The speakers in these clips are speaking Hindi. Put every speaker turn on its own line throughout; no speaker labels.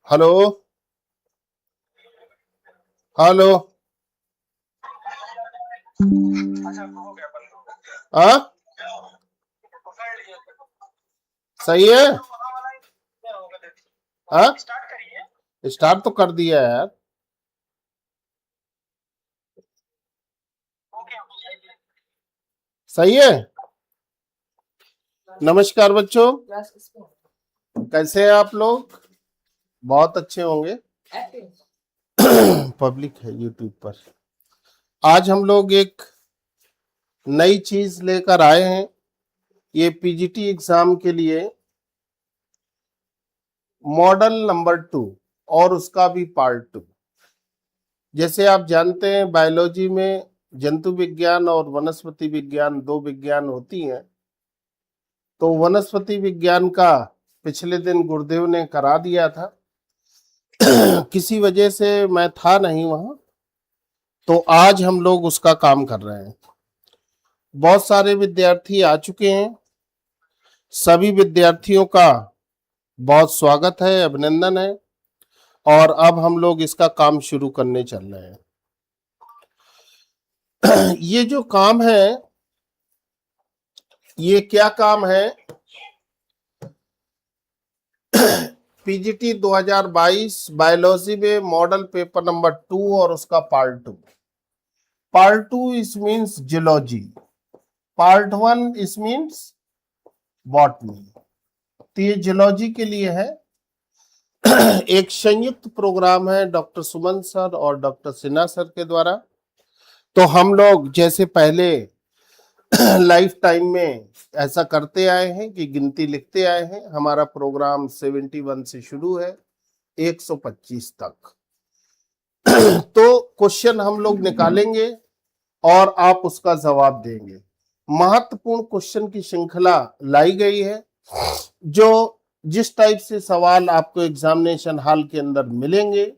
हेलो। हेलो। हाँ, सही है। हाँ, स्टार्ट तो कर दिया है यार। सही है। नमस्कार बच्चों, कैसे हैं आप लोग? बहुत अच्छे होंगे। पब्लिक है यूट्यूब पर। आज हम लोग एक नई चीज लेकर आए हैं। ये पीजीटी एग्जाम के लिए मॉडल नंबर 2 और उसका भी पार्ट 2। जैसे आप जानते हैं बायोलॉजी में जंतु विज्ञान और वनस्पति विज्ञान दो विज्ञान होती हैं। तो वनस्पति विज्ञान का पिछले दिन गुरुदेव ने करा दिया था। किसी वजह से मैं था नहीं वहां, तो आज हम लोग उसका काम कर रहे हैं। बहुत सारे विद्यार्थी आ चुके हैं। सभी विद्यार्थियों का बहुत स्वागत है, अभिनंदन है। और अब हम लोग इसका काम शुरू करने चल रहे हैं। ये जो काम है, ये क्या काम है? पीजीटी 2022 बायोलॉजी में मॉडल पेपर नंबर 2 और उसका पार्ट 2। पार्ट 2 इस मीन्स जियोलॉजी, पार्ट 1 इस मीन्स बॉटनी। तो ये जियोलॉजी के लिए है। एक संयुक्त प्रोग्राम है डॉक्टर सुमन सर और डॉक्टर सिन्हा सर के द्वारा। तो हम लोग जैसे पहले लाइफ टाइम में ऐसा करते आए हैं कि गिनती लिखते आए हैं। हमारा प्रोग्राम 71 से शुरू है 125 तक। तो क्वेश्चन हम लोग निकालेंगे और आप उसका जवाब देंगे। महत्वपूर्ण क्वेश्चन की श्रृंखला लाई गई है। जो जिस टाइप से सवाल आपको एग्जामिनेशन हॉल के अंदर मिलेंगे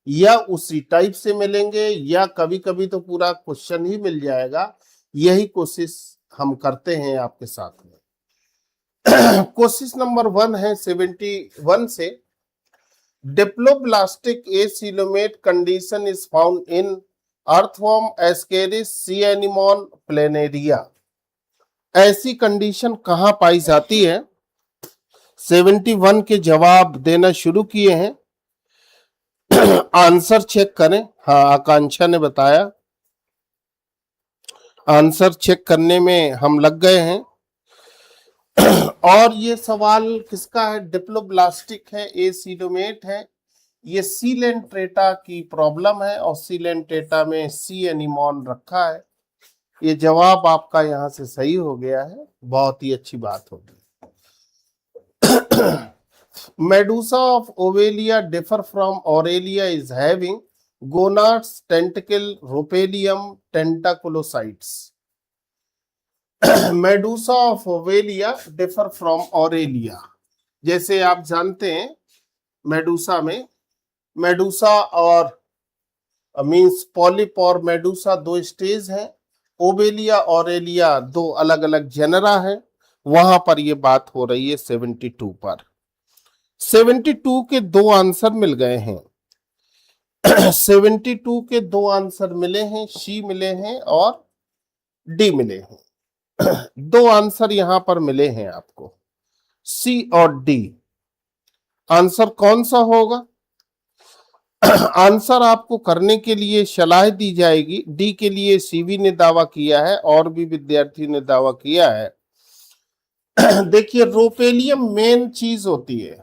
या उसी टाइप से मिलेंगे या कभी कभी तो पूरा क्वेश्चन ही मिल जाएगा, यही कोशिश हम करते हैं आपके साथ में। कोशिश नंबर 1 है 71 से। Diploblastic acoelomate condition is found in earthworm Ascaris C anemone planaria. ऐसी कंडीशन कहां पाई जाती है? 71 के जवाब देना शुरू किए हैं। आंसर चेक करें। हाँ, आकांक्षा ने बताया। आंसर चेक करने में हम लग गए हैं। और ये सवाल किसका है? डिप्लोब्लास्टिक है, एसिडोमेट है। ये सीलेंट्रेटा की प्रॉब्लम है और सीलेंट्रेटा में सी एनिमोन रखा है। ये जवाब आपका यहां से सही हो गया है, बहुत ही अच्छी बात होगी। Medusa of Ovelia differ from Aurelia is having gonads, tentacle, rhopalium, tentaculocytes. Medusa of Ovelia differ from Aurelia। जैसे आप जानते हैं मेडूसा में मेडूसा और मींस पॉलिप और मेडूसा दो स्टेज हैं। ओवेलिया ऑरेलिया दो अलग अलग जेनरा है। वहां पर ये बात हो रही है 72 पर। 72 के दो आंसर मिल गए हैं। 72 के दो आंसर मिले हैं, सी मिले हैं और डी मिले हैं। दो आंसर यहां पर मिले हैं आपको, सी और डी। आंसर कौन सा होगा? आंसर आपको करने के लिए सलाह दी जाएगी। डी के लिए सीवी ने दावा किया है और भी विद्यार्थी ने दावा किया है। देखिए, रोपेलियम मेन चीज होती है।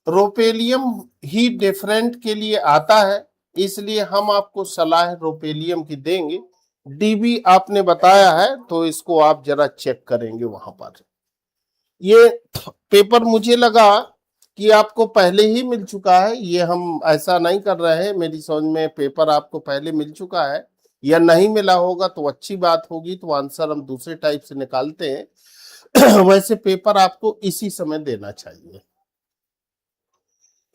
रोपेलियम ही डिफरेंट के लिए आता है, इसलिए हम आपको सलाह रोपेलियम की देंगे। डीबी आपने बताया है तो इसको आप जरा चेक करेंगे वहां पर। ये पेपर मुझे लगा कि आपको पहले ही मिल चुका है। ये हम ऐसा नहीं कर रहे हैं, मेरी समझ में पेपर आपको पहले मिल चुका है। या नहीं मिला होगा तो अच्छी बात होगी, तो आंसर हम दूसरे टाइप से निकालते हैं। वैसे पेपर आपको इसी समय देना चाहिए।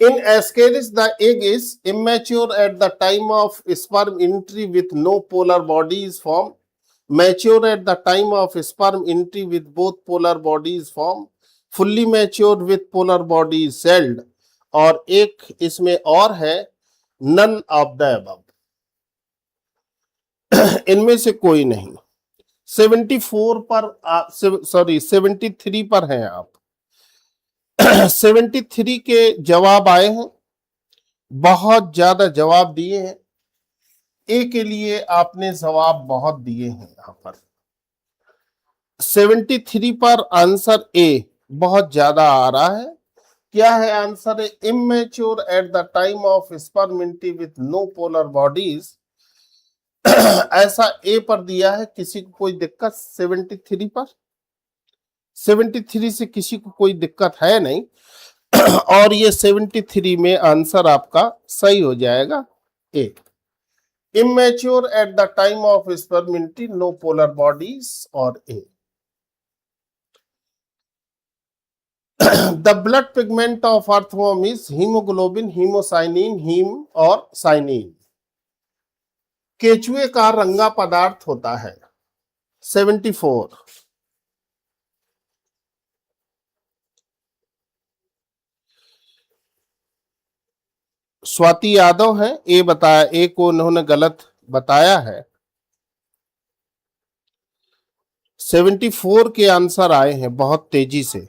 In Ascaris, the egg is immature at the time of sperm entry with no polar body is formed. Mature at the time of sperm entry with both polar bodies formed. Fully mature with polar body is celled. और एक इसमें और है नन ऑफ द अबव, इनमें से कोई नहीं। 74 पर आप, सॉरी 73 पर हैं आप। 73 के जवाब आए हैं, बहुत ज्यादा जवाब दिए हैं। ए के लिए आपने जवाब बहुत दिए हैं यहां पर। 73 पर आंसर ए बहुत ज्यादा आ रहा है। क्या है answer? Immature at the time of sperm entry with no polar bodies, ऐसा ए पर दिया है। किसी को कोई दिक्कत 73 पर? 73 से किसी को कोई दिक्कत है नहीं। और ये 73 में आंसर आपका सही हो जाएगा A. Immature at the time of sperm entry no polar bodies और A. The blood pigment of earthworm is haemoglobin, haemocyanin, haem और साइनिन। केचुए का रंगा पदार्थ होता है। 74। स्वाति यादव है, ए बताया, ए को उन्होंने गलत बताया है। 74 के आंसर आए हैं बहुत तेजी से।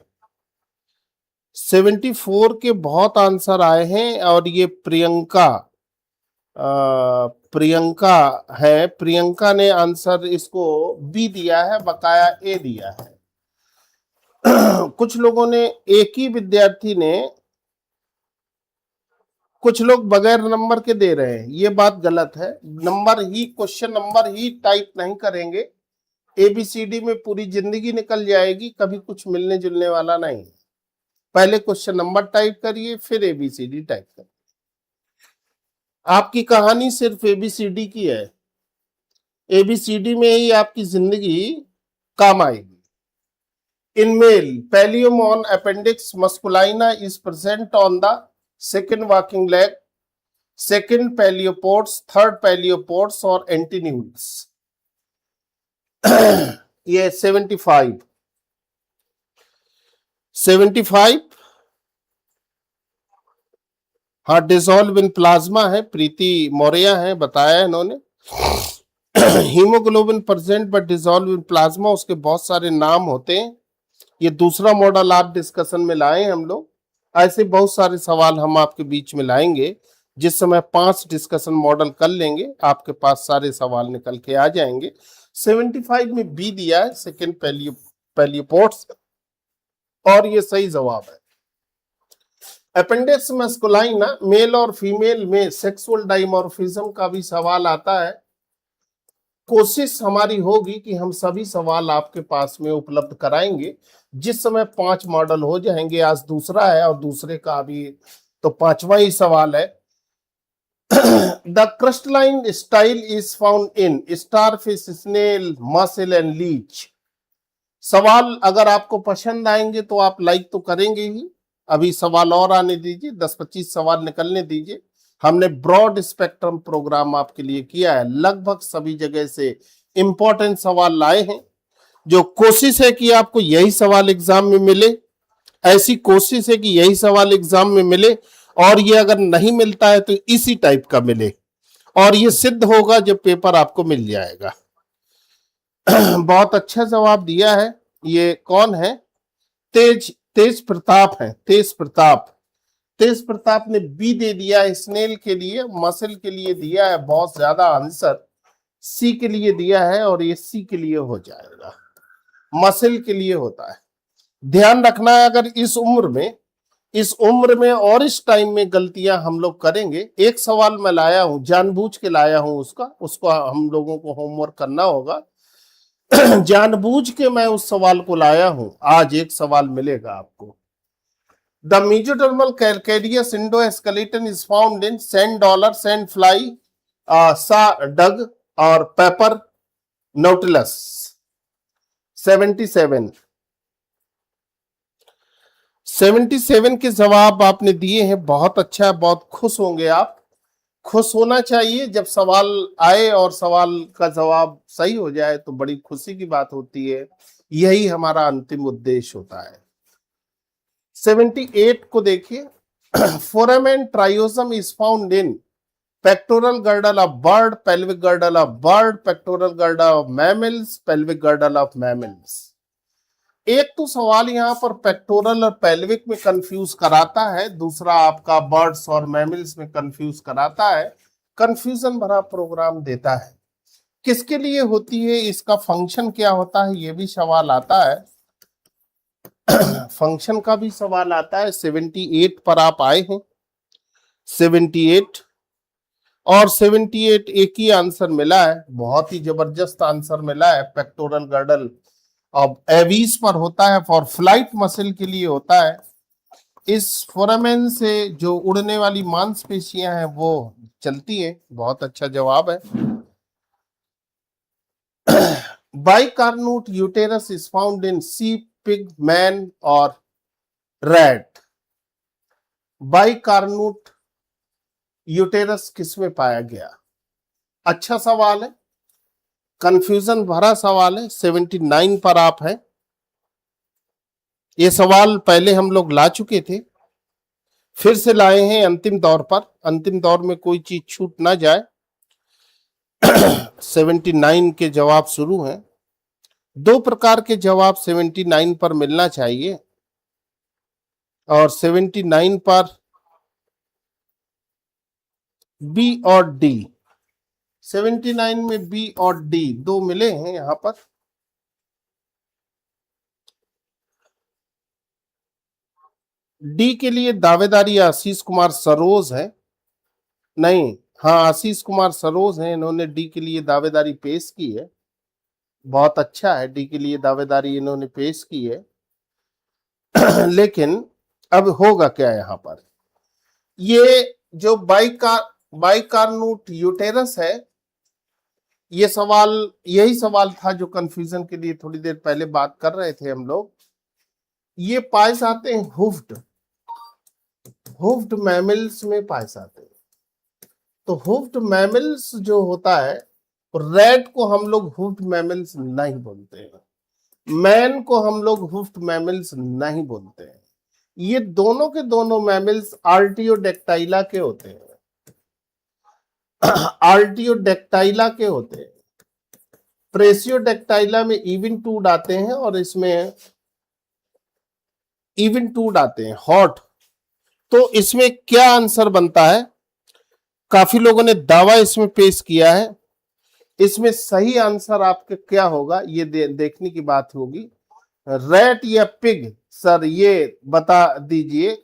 74 के बहुत आंसर आए हैं और ये प्रियंका है। प्रियंका ने आंसर इसको बी दिया है, बकाया ए दिया है। कुछ लोगों ने, एक ही विद्यार्थी ने, कुछ लोग बगैर नंबर के दे रहे हैं, ये बात गलत है। नंबर ही, क्वेश्चन नंबर ही टाइप नहीं करेंगे, एबीसीडी में पूरी जिंदगी निकल जाएगी, कभी कुछ मिलने जुलने वाला नहीं। पहले क्वेश्चन नंबर टाइप करिए, फिर एबीसीडी टाइप करिए। आपकी कहानी सिर्फ एबीसीडी की है, एबीसीडी में ही आपकी जिंदगी काम आएगी। In male Palaemon appendix masculina is present on the second walking leg, second pleopods, third pleopods और एंटीन्यूल्स। ये 75 हाँ, डिसॉल्व इन प्लाज्मा है। प्रीति मौर्य है, बताया इन्होंने। Haemoglobin present but dissolve in plasma, उसके बहुत सारे नाम होते हैं। ये दूसरा मॉडल आप डिस्कशन में लाए हम लोग। ऐसे बहुत सारे सवाल हम आपके बीच में लाएंगे। जिस समय 5 डिस्कशन मॉडल कर लेंगे, आपके पास सारे सवाल निकल के आ जाएंगे। 75 में बी दिया है, सेकेंड पैलियोपोड्स, और ये सही जवाब है। अपेंडिक्स मस्कुलाइना, मेल और फीमेल में सेक्सुअल डाइमॉर्फिज्म का भी सवाल आता है। कोशिश हमारी होगी कि हम सभी सवाल आपके पास में उपलब्ध कराएंगे। जिस समय 5 मॉडल हो जाएंगे, आज दूसरा है और दूसरे का अभी तो 5वां ही सवाल है। The crystalline style is found in starfish, snail, mussel and leech. सवाल अगर आपको पसंद आएंगे तो आप लाइक तो करेंगे ही। अभी सवाल और आने दीजिए, 10-25 सवाल निकलने दीजिए। हमने ब्रॉड स्पेक्ट्रम प्रोग्राम आपके लिए किया है, लगभग सभी जगह से इंपॉर्टेंट सवाल लाए हैं। जो कोशिश है कि आपको यही सवाल एग्जाम में मिले, ऐसी कोशिश है कि यही सवाल एग्जाम में मिले, और ये अगर नहीं मिलता है तो इसी टाइप का मिले, और ये सिद्ध होगा जब पेपर आपको मिल जाएगा। बहुत अच्छा जवाब दिया है। ये कौन है? तेज प्रताप है। तेज प्रताप ने बी दे दिया है स्नेल के लिए। मसल के लिए दिया है बहुत ज्यादा आंसर, सी के लिए दिया है, और ये सी के लिए हो जाएगा, मसल के लिए होता है। ध्यान रखना है, अगर इस उम्र में और इस टाइम में गलतियां हम लोग करेंगे। एक सवाल मैं लाया हूं, जानबूझ के लाया हूं, उसको हम लोगों को होमवर्क करना होगा। जानबूझ के मैं उस सवाल को लाया हूं। आज एक सवाल मिलेगा आपको। The mesodermal calcareous endoskeleton is found in sand dollar, sand fly, सा डग और पेपर नोटिलस। 77 के जवाब आपने दिए हैं, बहुत अच्छा, बहुत खुश होंगे आप। खुश होना चाहिए जब सवाल आए और सवाल का जवाब सही हो जाए तो बड़ी खुशी की बात होती है। यही हमारा अंतिम उद्देश्य होता है। 78 को देखिए। foramen triosum is found in pectoral girdle of bird, pelvic girdle of bird, pectoral girdle of mammals, pelvic girdle of mammals. एक तो सवाल यहाँ पर पेक्टोरल और पेल्विक में कंफ्यूज कराता है, दूसरा आपका बर्ड्स और मैमल्स में कंफ्यूज कराता है, कंफ्यूजन भरा प्रोग्राम देता है। किसके लिए होती है, इसका फंक्शन क्या होता है, ये भी सवाल आता है। फंक्शन का भी सवाल आता है। 78 पर आप आए हैं, 78 और 78 एक ही आंसर मिला है, बहुत ही जबरदस्त आंसर मिला है। पेक्टोरल गर्डल अब एवीज पर होता है, फॉर फ्लाइट मसल के लिए होता है। इस फोरामेन से जो उड़ने वाली मांसपेशियां हैं वो चलती हैं। बहुत अच्छा जवाब है। Bicornuate uterus is found in sea, pig, man और रैट। बाइकार्नूट यूटेरस किसमें पाया गया? अच्छा सवाल है, कंफ्यूजन भरा सवाल है। 79 पर आप हैं। ये सवाल पहले हम लोग ला चुके थे, फिर से लाए हैं अंतिम दौर पर। अंतिम दौर में कोई चीज छूट ना जाए। 79 के जवाब शुरू हैं। दो प्रकार के जवाब 79 पर मिलना चाहिए, और 79 पर बी और डी, 79 में बी और डी दो मिले हैं यहां पर। डी के लिए दावेदारी आशीष कुमार सरोज है। नहीं, हाँ, आशीष कुमार सरोज हैं, इन्होंने डी के लिए दावेदारी पेश की है। बहुत अच्छा है, डी के लिए दावेदारी इन्होंने पेश की है। लेकिन अब होगा क्या यहां पर? ये जो बाइकार्नूट यूटेरस है, ये सवाल, यही सवाल था जो कंफ्यूजन के लिए थोड़ी देर पहले बात कर रहे थे हम लोग। ये पाए जाते हैं हुफ्ड मैमल्स में पाए जाते हैं। तो हुफ्ड मैमल्स जो होता है, रैट को हम लोग हुफ्ड मैमल्स नहीं बोलते हैं, मैन को हम लोग हुफ्ड मैमल्स नहीं बोलते हैं। ये दोनों के दोनों मैमल्स आर्टियोडेक्टाइला के होते हैं। आर्टियोडेक्टाइला के होते हैं। प्रेसियोडेक्टाइला में इवन टूड आते हैं और इसमें इवन टूड आते हैं, हॉट। तो इसमें क्या आंसर बनता है? काफी लोगों ने दावा इसमें पेश किया है। इसमें सही आंसर आपके क्या होगा, ये देखने की बात होगी। रैट या पिग? सर ये बता दीजिए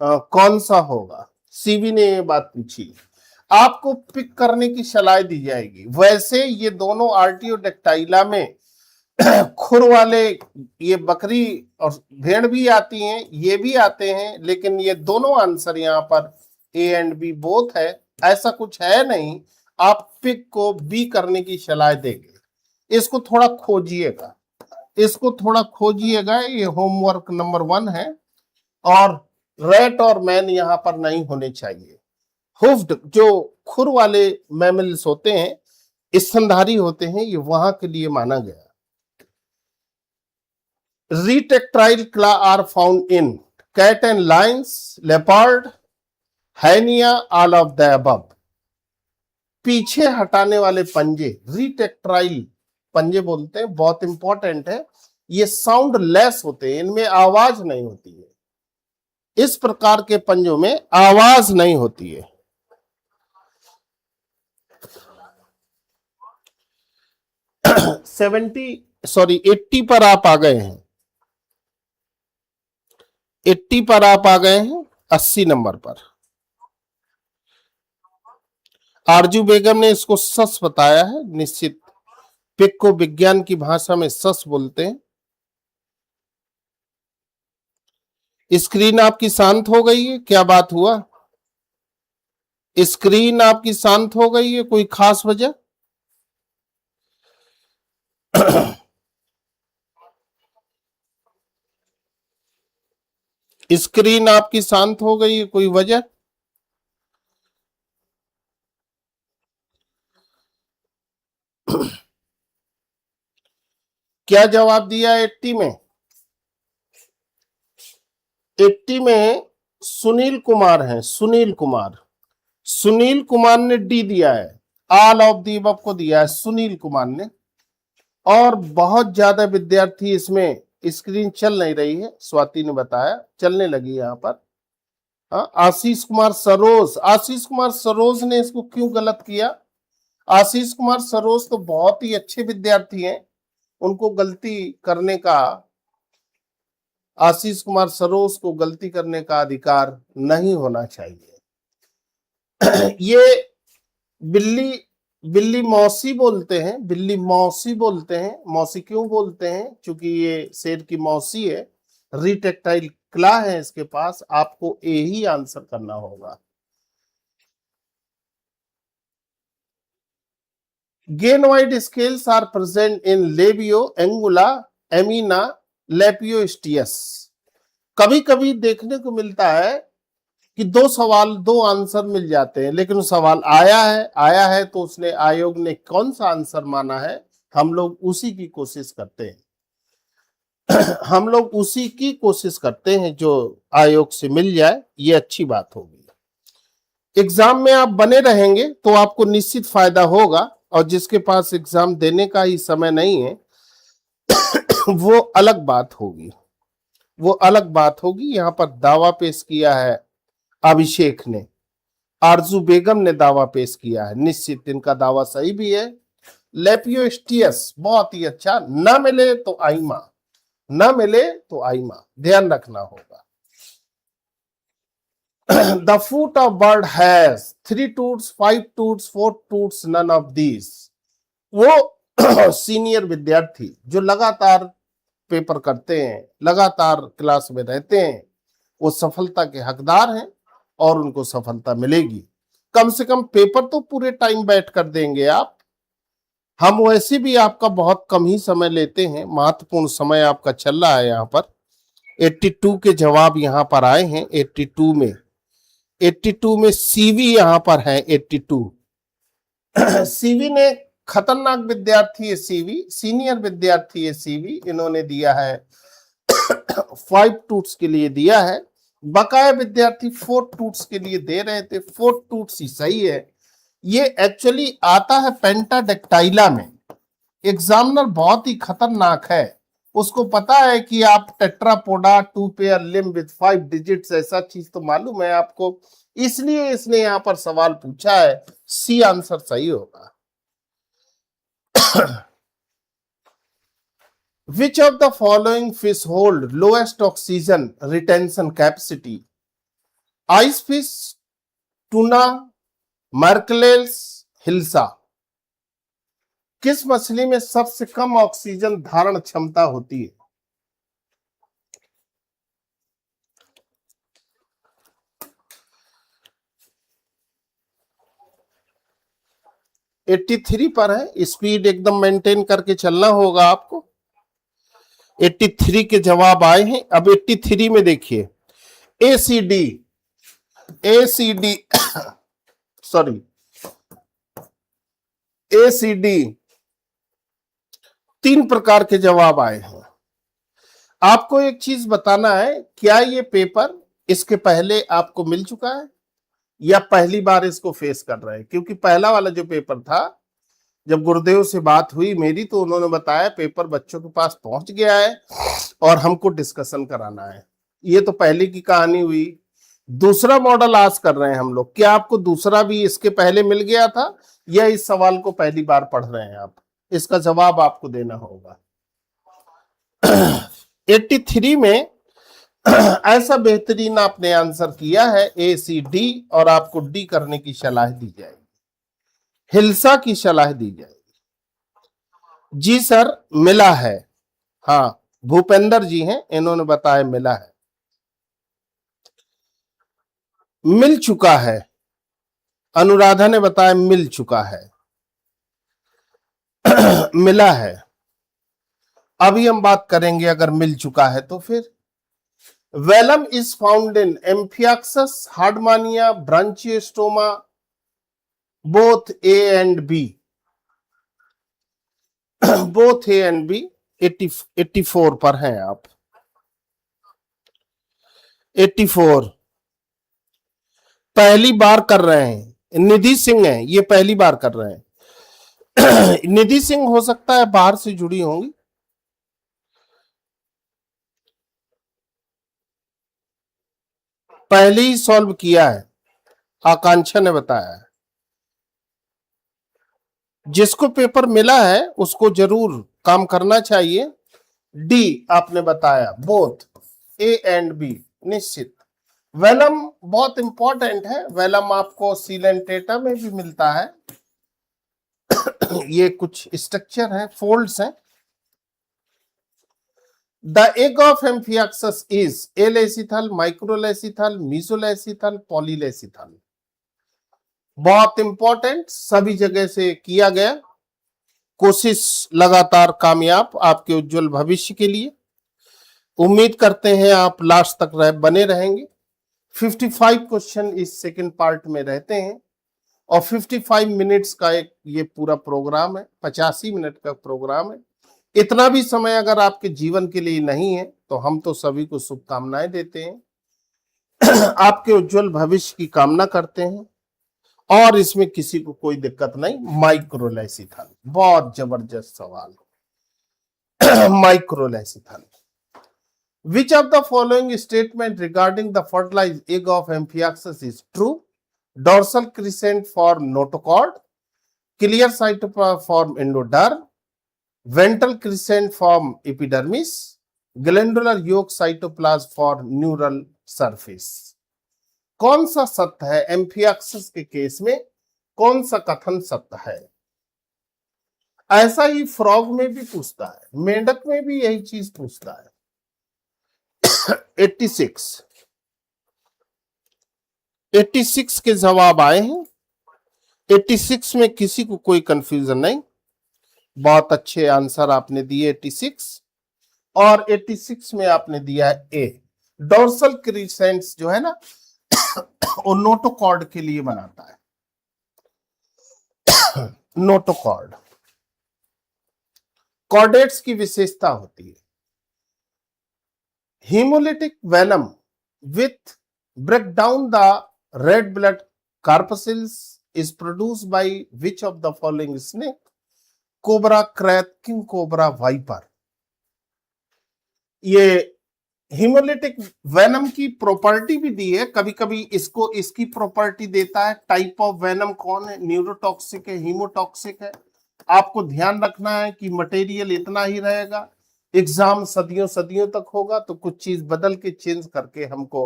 कौन सा होगा। सीवी ने ये बात पूछी, आपको पिक करने की सलाह दी जाएगी। वैसे ये दोनों आर्टियोडेक्टाइला में खुर वाले, ये बकरी और भेड़ भी आती हैं, ये भी आते हैं, लेकिन ये दोनों आंसर यहाँ पर ए एंड बी बोथ है, ऐसा कुछ है नहीं। आप पिक को बी करने की सलाह देंगे। इसको थोड़ा खोजिएगा, इसको थोड़ा खोजिएगा, ये होमवर्क नंबर 1 है। और रैट और मैन यहां पर नहीं होने चाहिए। हुफ्ड जो खुर वाले मैमल्स होते हैं, स्तनधारी होते हैं, ये वहां के लिए माना गया। Retractile claw are found in cat and lions, leopard, hyena, all of the above. पीछे हटाने वाले पंजे रिटेक्ट्राइल पंजे बोलते हैं, बहुत इंपॉर्टेंट है। ये साउंड लेस होते हैं, इनमें आवाज नहीं होती है। इस प्रकार के पंजों में आवाज नहीं होती है। सॉरी 80 पर आप आ गए हैं। 80 पर आप आ गए हैं, 80 नंबर पर। आरजू बेगम ने इसको सस बताया है। निश्चित पिक को विज्ञान की भाषा में सस बोलते हैं। स्क्रीन आपकी शांत हो गई है, क्या बात हुआ? स्क्रीन आपकी शांत हो गई है, कोई खास वजह? स्क्रीन आपकी शांत हो गई है, कोई वजह? क्या जवाब दिया 80 में? 80 में सुनील कुमार हैं, सुनील कुमार। सुनील कुमार ने डी दिया है, ऑल ऑफ दी अबव को दिया है सुनील कुमार ने। और बहुत ज्यादा विद्यार्थी इसमें, स्क्रीन चल नहीं रही है, स्वाति ने बताया चलने लगी यहाँ पर। हाँ, आशीष कुमार सरोज, आशीष कुमार सरोज ने इसको क्यों गलत किया? आशीष कुमार सरोज तो बहुत ही अच्छे विद्यार्थी हैं, उनको गलती करने का, आशीष कुमार सरोज को गलती करने का अधिकार नहीं होना चाहिए। ये बिल्ली, बिल्ली मौसी बोलते हैं, बिल्ली मौसी बोलते हैं। मौसी क्यों बोलते हैं? क्योंकि ये शेर की मौसी है, रिटेक्टाइल क्ला है इसके पास। आपको ए ही आंसर करना होगा। Ganoid scales are present in Labeo, Anguilla, Amia, Lepidosteus. कभी कभी देखने को मिलता है कि दो सवाल, दो आंसर मिल जाते हैं, लेकिन सवाल आया है तो उसने, आयोग ने कौन सा आंसर माना है, हम लोग उसी की कोशिश करते हैं। हम लोग उसी की कोशिश करते हैं जो आयोग से मिल जाए, ये अच्छी बात होगी। एग्जाम में आप बने रहेंगे तो आपको निश्चित फायदा होगा, और जिसके पास एग्जाम देने का ही समय नहीं है वो अलग बात होगी, वो अलग बात होगी। यहाँ पर दावा पेश किया है अभिषेक ने, आरजू बेगम ने दावा पेश किया है, निश्चित इनका दावा सही भी है। लेपियोस्टियस बहुत ही अच्छा, ना मिले तो आइमा, ना मिले तो आइमा, ध्यान रखना होगा। The foot of bird has 3 tooths, 5 tooths, 4 tooths, none of these। वो सीनियर विद्यार्थी जो लगातार पेपर करते हैं, लगातार क्लास में रहते हैं, वो सफलता के हकदार हैं और उनको सफलता मिलेगी। कम से कम पेपर तो पूरे टाइम बैठ कर देंगे आप। हम वैसे भी आपका बहुत कम ही समय लेते हैं, महत्वपूर्ण समय आपका चल रहा है। यहाँ पर 82 के जवाब यहाँ पर आए हैं। 82 में सीवी यहाँ पर है 82। सीवी ने, खतरनाक विद्यार्थी है सीवी, सीनियर विद्यार्थी है सीवी, इन्होंने दिया है 5 टूट्स के लिए दिया है। बकाया विद्यार्थी 4 टूट्स के लिए दे रहे थे, 4 टूट्स ही सही है। ये एक्चुअली आता है पेंटाडेक्टाइला में। एग्जामिनर बहुत ही खतरनाक है, उसको पता है कि आप Tetrapoda, 2 pair limb with 5 digits, ऐसा चीज तो मालूम है आपको, इसलिए इसने यहां पर सवाल पूछा है। सी आंसर सही होगा। Which of the following fish hold lowest oxygen retention capacity? Ice fish, tuna, merkelels, hilsa. किस मछली में सबसे कम ऑक्सीजन धारण क्षमता होती है? एट्टी 83 पर है, स्पीड एकदम मेंटेन करके चलना होगा आपको। 83 के जवाब आए हैं। अब 83 में देखिए, एसीडी, एसीडी सॉरी एसीडी 3 प्रकार के जवाब आए हैं। आपको एक चीज बताना है, क्या ये पेपर इसके पहले आपको मिल चुका है या पहली बार इसको फेस कर रहे हैं? क्योंकि पहला वाला जो पेपर था, जब गुरुदेव से बात हुई मेरी, तो उन्होंने बताया पेपर बच्चों के पास पहुंच गया है और हमको डिस्कशन कराना है। ये तो पहले की कहानी हुई। दूसरा मॉडल आज कर रहे हैं हम लोग। क्या आपको दूसरा भी इसके पहले मिल गया था या इस सवाल को पहली बार पढ़ रहे हैं आप? इसका जवाब आपको देना होगा। 83 में ऐसा बेहतरीन आपने आंसर किया है ए सी डी, और आपको डी करने की सलाह दी जाएगी, हिल्सा की सलाह दी जाएगी। जी सर, मिला है। हाँ, भूपेंद्र जी हैं, इन्होंने बताया मिला है, मिल चुका है। अनुराधा ने बताया मिल चुका है। मिला है। अभी हम बात करेंगे अगर मिल चुका है तो फिर। Velum is found in Amphioxus, Herdmania, Branchiostoma, both A and B. Both A and B. 84 पर हैं आप। 84 पहली बार कर रहे हैं, निधि सिंह है, ये पहली बार कर रहे हैं। निधि सिंह हो सकता है बाहर से जुड़ी होंगी। पहले ही सॉल्व किया है, आकांक्षा ने बताया है। जिसको पेपर मिला है उसको जरूर काम करना चाहिए। डी आपने बताया, बोथ ए एंड बी, निश्चित। वेलम बहुत इंपॉर्टेंट है, वेलम आपको सीलेंटेटा में भी मिलता है। ये कुछ स्ट्रक्चर है, फोल्ड्स हैं। The egg of Amphioxus is alecithal, microlecithal, mesolecithal, polylecithal. बहुत इंपॉर्टेंट, सभी जगह से किया गया। कोशिश लगातार कामयाब आपके उज्जवल भविष्य के लिए। उम्मीद करते हैं आप लास्ट तक बने रहेंगे। 55 क्वेश्चन इस सेकंड पार्ट में रहते हैं और 55 मिनट्स का एक ये पूरा प्रोग्राम है, 85 मिनट का प्रोग्राम है। इतना भी समय अगर आपके जीवन के लिए नहीं है तो हम तो सभी को शुभकामनाएं देते हैं। आपके उज्जवल भविष्य की कामना करते हैं और इसमें किसी को कोई दिक्कत नहीं। माइक्रोलेसिथल, बहुत जबरदस्त सवाल। Microlecithal, which of the following statement regarding the fertilized egg of Amphiaxis is true? Dorsal crescent form notochord, clear cytoplasm endoderm, ventral crescent form epidermis, glandular yolk cytoplasm for neural surface। कौन सा सत्य है? एम्फियाक्सिस के केस में कौन सा कथन सत्य है? ऐसा ही फ्रॉग में भी पूछता है, मेंढक में भी यही चीज पूछता है। 86 के जवाब आए हैं। 86 में किसी को कोई कंफ्यूजन नहीं, बहुत अच्छे आंसर आपने दिए 86। और 86 में आपने दिया है ए, डोर्सल क्रिसेंट्स जो है ना वो नोटोकॉर्ड के लिए बनाता है। नोटोकॉर्ड कॉर्डेट्स की विशेषता होती है। hemolytic venom with breakdown the red blood corpuscles is produced by which of the following snake? Cobra, krait, king cobra, viper. ये हीमोलिटिक वेनम की प्रॉपर्टी भी दी है, कभी कभी इसको इसकी प्रॉपर्टी देता है। टाइप ऑफ वेनम कौन है? न्यूरोटॉक्सिक है, हीमोटॉक्सिक है। आपको ध्यान रखना है कि मटेरियल इतना ही रहेगा, एग्जाम सदियों सदियों तक होगा तो कुछ चीज बदल के चेंज करके हमको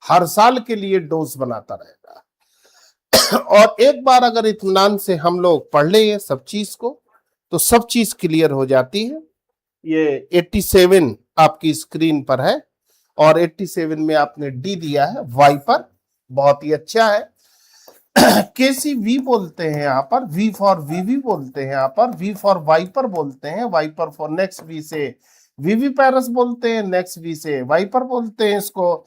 हर साल के लिए डोज बनाता रहेगा। और एक बार अगर इत्मीनान से हम लोग पढ़ ले ये सब चीज को तो सब चीज क्लियर हो जाती है। ये 87 आपकी स्क्रीन पर है और 87 में आपने डी दिया है, वाइपर, बहुत ही अच्छा है। KCV बोलते हैं यहाँ पर, V फॉर वीवी बोलते हैं यहाँ पर, V फॉर वाइपर बोलते हैं, वाइपर फॉर नेक्स्ट V से वीवी पैरस बोलते हैं, नेक्स्ट V से वाइपर बोलते हैं इसको।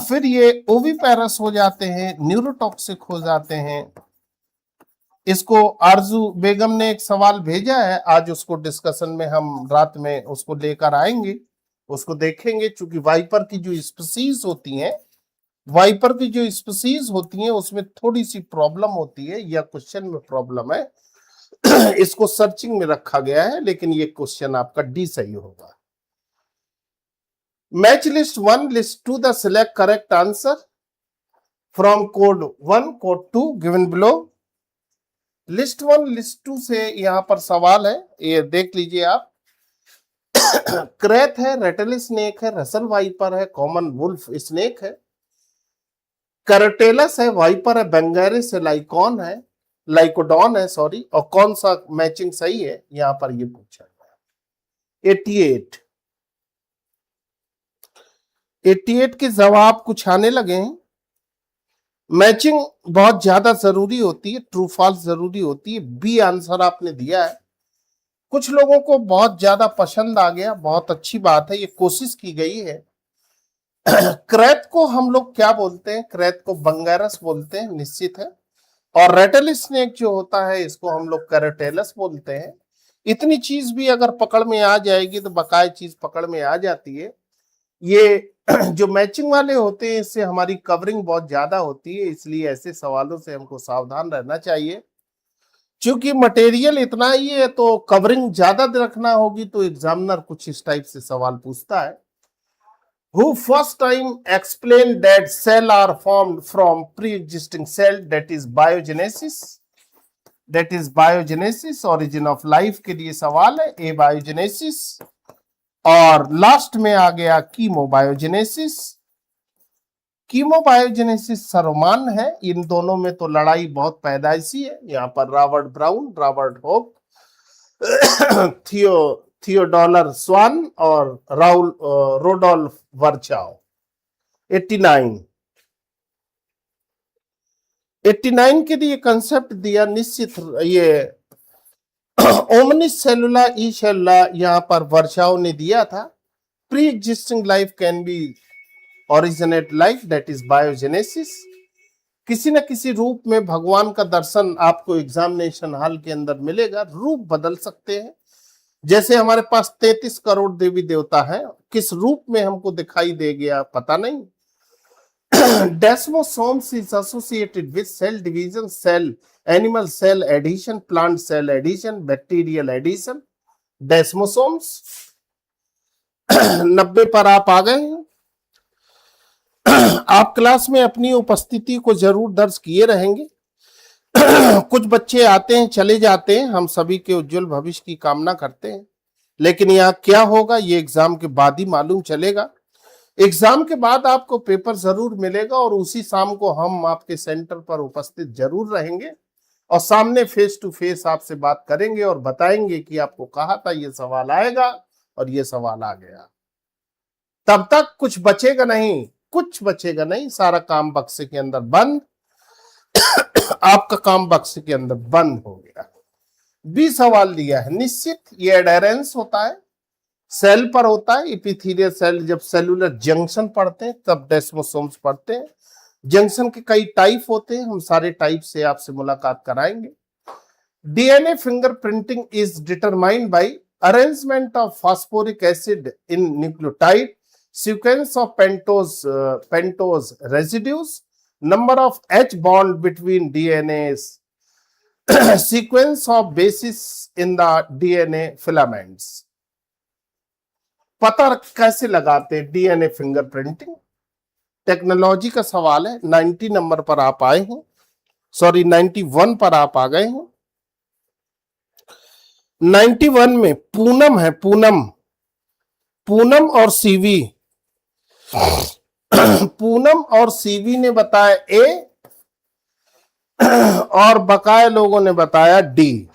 फिर ये ओवी पैरस हो जाते हैं, न्यूरोटॉक्सिक हो जाते हैं। इसको आरजू बेगम ने एक सवाल भेजा है, आज उसको डिस्कशन में हम रात में उसको लेकर आएंगे, उसको देखेंगे। चूंकि वाइपर की जो स्पीसीज होती हैं, वाइपर की जो स्पीसीज होती हैं उसमें थोड़ी सी प्रॉब्लम होती है, या क्वेश्चन में प्रॉब्लम है। इसको सर्चिंग में रखा गया है, लेकिन ये क्वेश्चन आपका डी सही होगा। Match list 1, list 2 the select correct answer from code 1, code 2 given below. List 1, list 2 से यहां पर सवाल है, ये देख लीजिए आप। क्रेथ है, रेटल स्नेक है, रसल वाइपर है, कॉमन वुल्फ स्नेक है, करटेलस है, वाइपर है, बेंगेरिस है, लाइकॉन है, लाइकोडॉन है, सॉरी। और कौन सा मैचिंग सही है यहां पर ये पूछा गया। 88 के जवाब कुछ आने लगे हैं। मैचिंग बहुत ज्यादा जरूरी होती है, ट्रू फॉल्स जरूरी होती है। बी आंसर आपने दिया है, कुछ लोगों को बहुत ज्यादा पसंद आ गया, बहुत अच्छी बात है, ये कोशिश की गई है। क्रेत को हम लोग क्या बोलते हैं? क्रेत को बंगेरस बोलते हैं, निश्चित है। और रेटल स्नेक जो होता है इसको हम लोग कैरेटेलस बोलते हैं। इतनी चीज भी अगर पकड़ में आ जाएगी तो बकाया चीज पकड़ में आ जाती है। ये जो मैचिंग वाले होते हैं इससे हमारी कवरिंग बहुत ज्यादा होती है, इसलिए ऐसे सवालों से हमको सावधान रहना चाहिए। क्योंकि मटेरियल इतना ही है तो कवरिंग ज्यादा रखना होगी, तो एग्जामिनर कुछ इस टाइप से सवाल पूछता है। Who first time explained that cell are formed from pre-existing cell, that is biogenesis? That is biogenesis, origin of life के लिए सवाल है, ए बायोजेनेसिस, और लास्ट में आ गया कीमोबायोजेनेसिस। कीमोबायोजेनेसिस सर्वमान्य है, इन दोनों में तो लड़ाई बहुत पैदाइशी है। यहाँ पर रॉबर्ट ब्राउन, रॉबर्ट होप, थियोडोलर स्वान और राउल रोडोल्फ वर्चाओ। 89 के लिए कंसेप्ट दिया निश्चित, ये ओमनिस सेलुला ई सेलुला यहाँ पर वर्चाओ ने दिया था। Pre existing life can be originate life, that is biogenesis. किसी न किसी रूप में भगवान का दर्शन आपको एग्जामिनेशन हॉल के अंदर मिलेगा, रूप बदल सकते हैं। जैसे हमारे पास 33 करोड़ देवी देवता हैं, किस रूप में हमको दिखाई दे गया पता नहीं। Desmosomes is associated with cell division, animal cell adhesion, plant cell adhesion, bacterial adhesion. Desmosomes 90 पर आप आ गए हैं। आप क्लास में अपनी उपस्थिति को जरूर दर्ज किए रहेंगे। कुछ बच्चे आते हैं चले जाते हैं, हम सभी के उज्जवल भविष्य की कामना करते हैं, लेकिन यहाँ क्या होगा ये एग्जाम के बाद ही मालूम चलेगा। एग्जाम के बाद आपको पेपर जरूर मिलेगा और उसी शाम को हम आपके सेंटर पर उपस्थित जरूर रहेंगे और सामने फेस टू फेस आपसे बात करेंगे और बताएंगे कि आपको कहा था ये सवाल आएगा और ये सवाल आ गया। तब तक कुछ बचेगा नहीं, कुछ बचेगा नहीं, सारा काम बक्से के अंदर बंद। आपका काम बक्से के अंदर बंद हो गया। 20 सवाल दिया है निश्चित, ये एडेरेंस होता है, सेल पर होता है। एपिथेलियल सेल जब सेलुलर जंक्शन पढ़ते हैं तब डेस्मोसोम्स पढ़ते हैं। जंक्शन के कई टाइप होते हैं, हम सारे टाइप से आपसे मुलाकात कराएंगे। DNA fingerprinting is determined by arrangement of phosphoric acid in nucleotide, sequence of pentose residues, number of H bond between DNAs, sequence of bases in the DNA filaments। पता कैसे लगाते हैं डीएनए फिंगरप्रिंटिंग? टेक्नोलॉजी का सवाल है। 90 नंबर पर आप आए हैं, सॉरी 91 पर आप आ गए हैं। 91 में पूनम है, पूनम और सीवी। पूनम और सीवी ने बताया ए और बकाया लोगों ने बताया डी।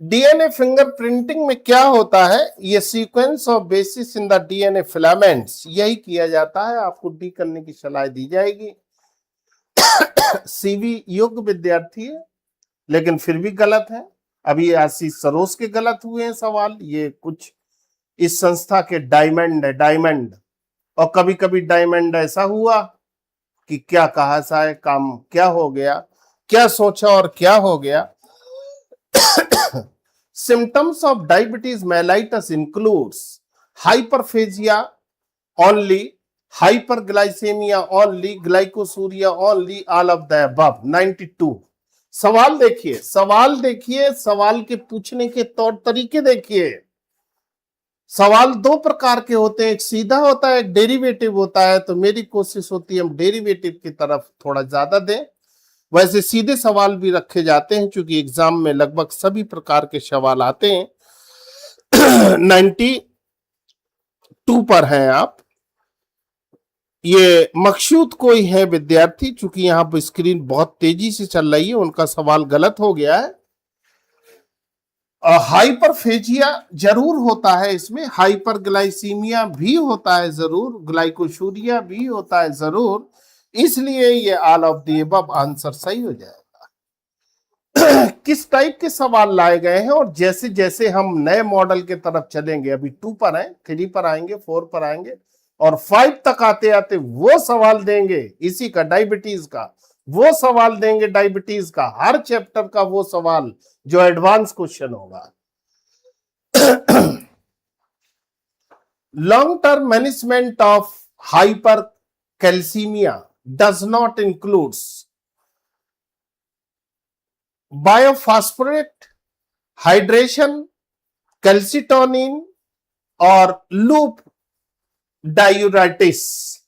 डीएनए फिंगरप्रिंटिंग में क्या होता है, ये sequence of basis in the DNA filaments, यही किया जाता है। आपको डी करने की सलाह दी जाएगी। सीवी योग्य विद्यार्थी है लेकिन फिर भी गलत है। अभी आशीष सरोज के गलत हुए हैं सवाल, ये कुछ इस संस्था के डायमंड है, डायमंड। और कभी कभी डायमंड ऐसा हुआ कि क्या कहा जाए, काम क्या हो गया, क्या सोचा और क्या हो गया। Symptoms of diabetes mellitus includes hyperphagia only, hyperglycaemia only, glycosuria only, all of the above. 92 सवाल देखिए, सवाल देखिए, सवाल के पूछने के तौर तरीके देखिए। सवाल दो प्रकार के होते हैं, एक सीधा होता है, एक डेरिवेटिव होता है। तो मेरी कोशिश होती है हम डेरिवेटिव की तरफ थोड़ा ज्यादा दें। वैसे सीधे सवाल भी रखे जाते हैं क्योंकि एग्जाम में लगभग सभी प्रकार के सवाल आते हैं। 92 पर हैं आप। ये मकसूद कोई है विद्यार्थी, चूंकि यहाँ पर स्क्रीन बहुत तेजी से चल रही है, उनका सवाल गलत हो गया है। हाइपरफेजिया जरूर होता है इसमें, हाइपरग्लाइसीमिया भी होता है जरूर, ग्लाइकोसूरिया भी होता है जरूर, इसलिए ये all of the above answer सही हो जाएगा। किस टाइप के सवाल लाए गए हैं और जैसे जैसे हम नए मॉडल के तरफ चलेंगे, अभी 2 पर हैं, 3 पर आएंगे, 4 पर आएंगे और 5 तक आते आते वो सवाल देंगे इसी का, डायबिटीज का वो सवाल देंगे, डायबिटीज का हर चैप्टर का वो सवाल जो एडवांस क्वेश्चन होगा। long term management of hypercalcemia does not include biophosphorate, hydration, calcitonin, or loop diuretics.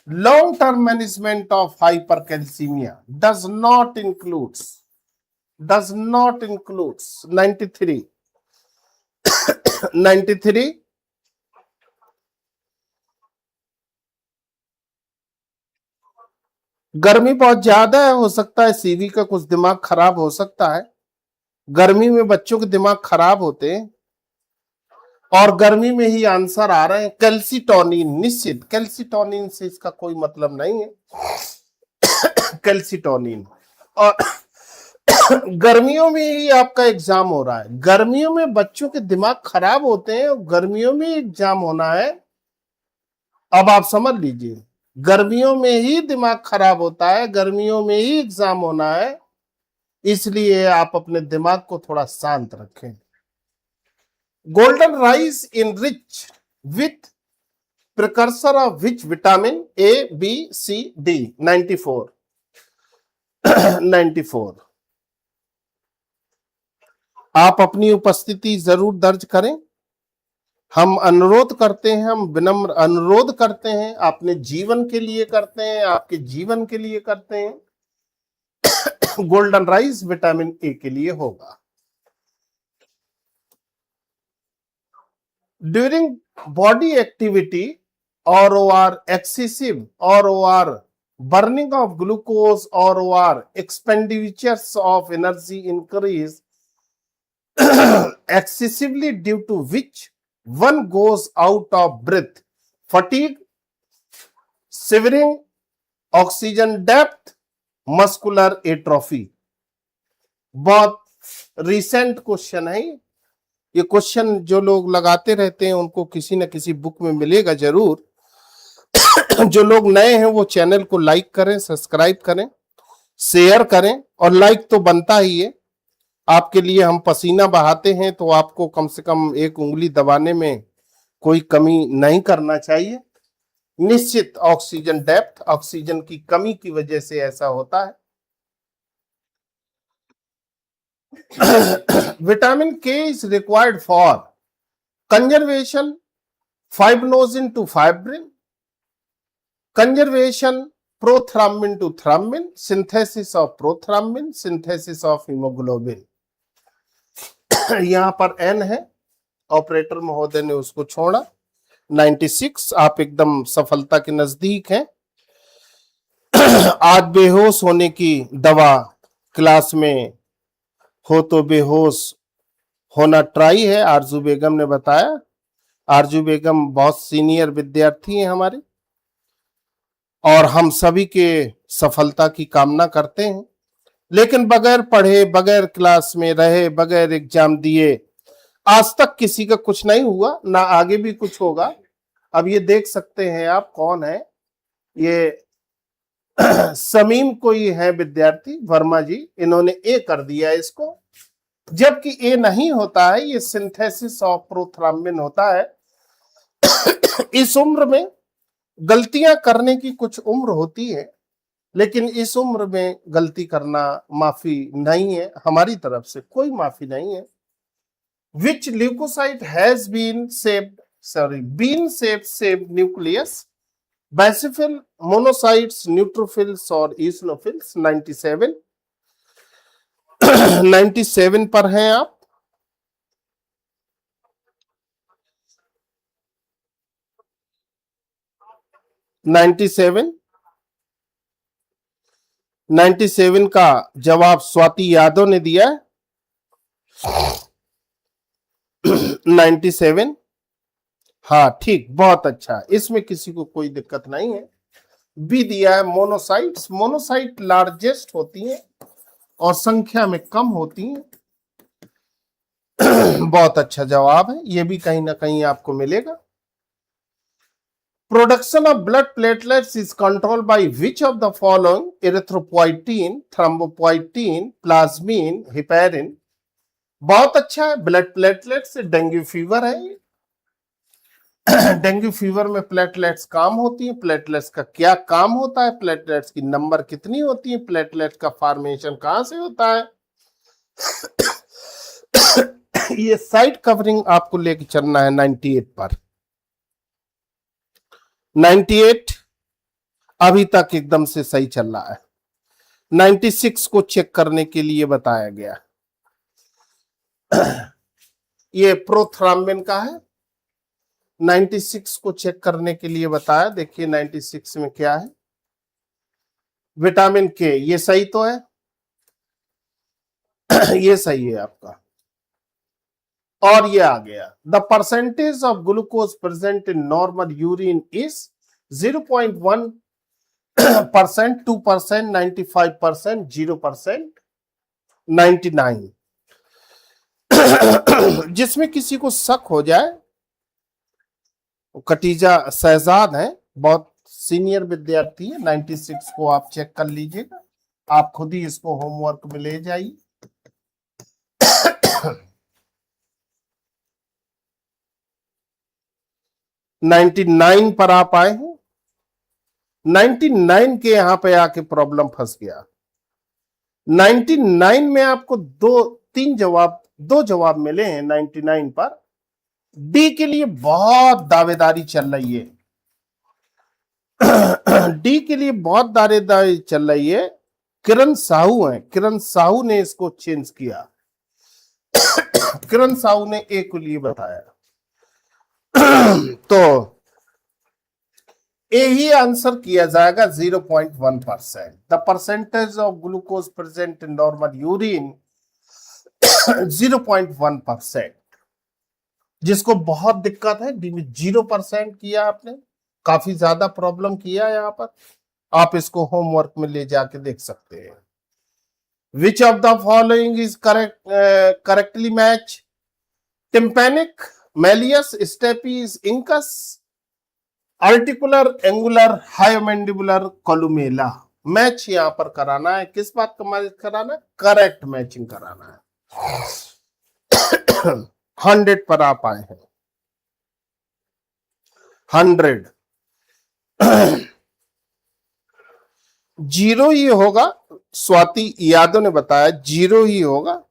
Long term management of hypercalcemia does not include 93 93 गर्मी बहुत ज्यादा है, हो सकता है सीवी का कुछ दिमाग खराब हो सकता है। गर्मी में बच्चों के दिमाग खराब होते हैं और गर्मी में ही आंसर आ रहे हैं कैल्सिटोनिन। निश्चित कैल्सिटोनिन से इसका कोई मतलब नहीं है। कैल्सिटोनिन और गर्मियों में ही आपका एग्जाम हो रहा है। गर्मियों में बच्चों के दिमाग खराब होते हैं और गर्मियों में एग्जाम होना है। अब आप समझ लीजिए, गर्मियों में ही दिमाग खराब होता है, गर्मियों में ही एग्जाम होना है, इसलिए आप अपने दिमाग को थोड़ा शांत रखें। Golden rice enrich with precursor of which vitamin A B C D 94 94। आप अपनी उपस्थिति जरूर दर्ज करें। हम अनुरोध करते हैं, हम विनम्र अनुरोध करते हैं, अपने जीवन के लिए करते हैं, आपके जीवन के लिए करते हैं। गोल्डन राइस विटामिन ए के लिए होगा। ड्यूरिंग बॉडी एक्टिविटी और एक्सेसिव और burning of glucose or expenditures of energy increase excessively, due to which one goes out of breath, fatigue, shivering, oxygen depth, muscular atrophy। बहुत रिसेंट क्वेश्चन है ये क्वेश्चन। जो लोग लगाते रहते हैं उनको किसी न किसी बुक में मिलेगा जरूर। जो लोग नए हैं वो चैनल को लाइक करें, सब्सक्राइब करें, शेयर करें, और लाइक तो बनता ही है। आपके लिए हम पसीना बहाते हैं तो आपको कम से कम एक उंगली दबाने में कोई कमी नहीं करना चाहिए। निश्चित ऑक्सीजन डेप्थ, ऑक्सीजन की कमी की वजह से ऐसा होता है। Vitamin K is required for conservation fibrosin to fibrin, conservation prothrombin to thrombin, synthesis of prothrombin, synthesis of haemoglobin. यहां पर एन है, ऑपरेटर महोदय ने उसको छोड़ा। 96। आप एकदम सफलता के नजदीक हैं। आज बेहोश होने की दवा क्लास में हो तो बेहोश होना ट्राई है, आरजू बेगम ने बताया। आरजू बेगम बहुत सीनियर विद्यार्थी हैं हमारे और हम सभी के सफलता की कामना करते हैं। लेकिन बगैर पढ़े, बगैर क्लास में रहे, बगैर एग्जाम दिए आज तक किसी का कुछ नहीं हुआ, ना आगे भी कुछ होगा। अब ये देख सकते हैं आप कौन है ये। समीम कोई है विद्यार्थी, वर्मा जी, इन्होंने ए कर दिया इसको, जबकि ए नहीं होता है, ये सिंथेसिस ऑफ प्रोथ्राम्बिन होता है। इस उम्र में गलतियां करने की कुछ उम्र होती है, लेकिन इस उम्र में गलती करना माफी नहीं है, हमारी तरफ से कोई माफी नहीं है। Which leucocyte has bean shaped nucleus, basophil, monocytes, neutrophils और eosinophils। 97 97 पर हैं आप। नाइन्टी सेवन का जवाब स्वाति यादव ने दिया है। 97। हाँ ठीक, बहुत अच्छा, इसमें किसी को कोई दिक्कत नहीं है। बी दिया है मोनोसाइट्स। मोनोसाइट लार्जेस्ट होती हैं और संख्या में कम होती हैं। बहुत अच्छा जवाब है, ये भी कहीं ना कहीं आपको मिलेगा। Production of blood platelets is controlled by which of the following? Erythropoietin, thrombopoietin, plasmin, heparin। बहुत अच्छा है, ब्लड प्लेटलेट से डेंगू फीवर है। डेंगू फीवर में प्लेटलेट्स काम होती है। प्लेटलेट्स का क्या काम होता है, प्लेटलेट्स की नंबर कितनी होती है, प्लेटलेट का फॉर्मेशन कहां से होता है, ये साइड कवरिंग आपको लेके चलना है 98 पर। 98 अभी तक एकदम से सही चल रहा है। 96 को चेक करने के लिए बताया गया। ये प्रोथ्राम्बिन का है। 96 को चेक करने के लिए बताया। देखिए 96 में क्या है, विटामिन के, ये सही तो है। ये सही है आपका। और ये आ गया, the percentage of glucose present in normal urine is 0.1%, 2%, 95%, 0%, 99। जिसमें किसी को शक हो जाए, कटीजा शहजाद है, बहुत सीनियर विद्यार्थी है, 96 को आप चेक कर लीजिएगा। आप खुद ही इसको होमवर्क में ले जाइए। 99 पर आप आए हैं। 99 के यहां पे आके प्रॉब्लम फंस गया। 99 में आपको दो जवाब मिले हैं 99 पर। डी के लिए बहुत दावेदारी चल रही है। डी के लिए बहुत दावेदारी चल रही है। किरण साहू है, किरण साहू ने इसको चेंज किया। किरण साहू ने ए के लिए बताया। तो ए ही आंसर किया जाएगा 0.1%। The percentage of glucose present in normal urine 0.1%। जिसको बहुत दिक्कत है, 0% किया आपने, काफी ज्यादा प्रॉब्लम किया यहां पर। आप इसको होमवर्क में ले जाके देख सकते हैं। Which of the following is correctly match, tympanic, malleus, stapes, incus, articular, angular, hyomandibular, columella. Match यहां पर कराना है। किस बात का मैच कराना है, करेक्ट मैचिंग कराना है। 100 पर आप आए हैं। 100 जीरो ही होगा। स्वाति यादव ने बताया 0 ही होगा।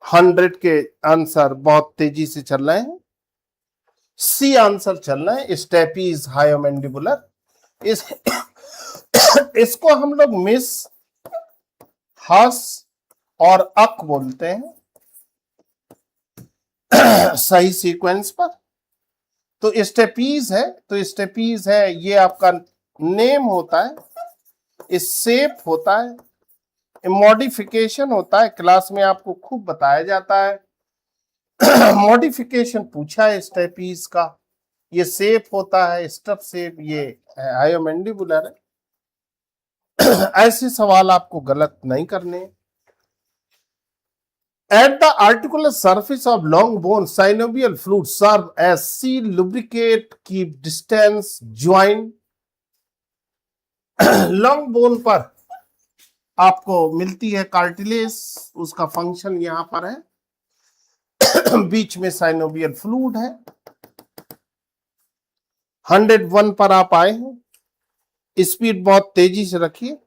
हंड्रेड के आंसर बहुत तेजी से चल रहे हैं। सी आंसर चल रहा है, स्टेपीज हायोमेंडिबुलर। इसको हम लोग मिस, हस और अक बोलते हैं सही सीक्वेंस पर। तो स्टेपीज है, तो स्टेपीज है, ये आपका नेम होता है, शेप होता है, मॉडिफिकेशन होता है। क्लास में आपको खूब बताया जाता है। मॉडिफिकेशन पूछा है स्टेपीज का, ये शेप होता है, स्टफ शेप, ये हायोमेंडिबुलर है। ऐसे सवाल आपको गलत नहीं करने। At the articular surface of long bone synovial fluid serve as see lubricate keep distance join. Long bone पर आपको मिलती है कार्टिलेज, उसका फंक्शन यहां पर है। बीच में साइनोवियल फ्लूइड है। 101 पर आप आए हैं। स्पीड बहुत तेजी से रखिए।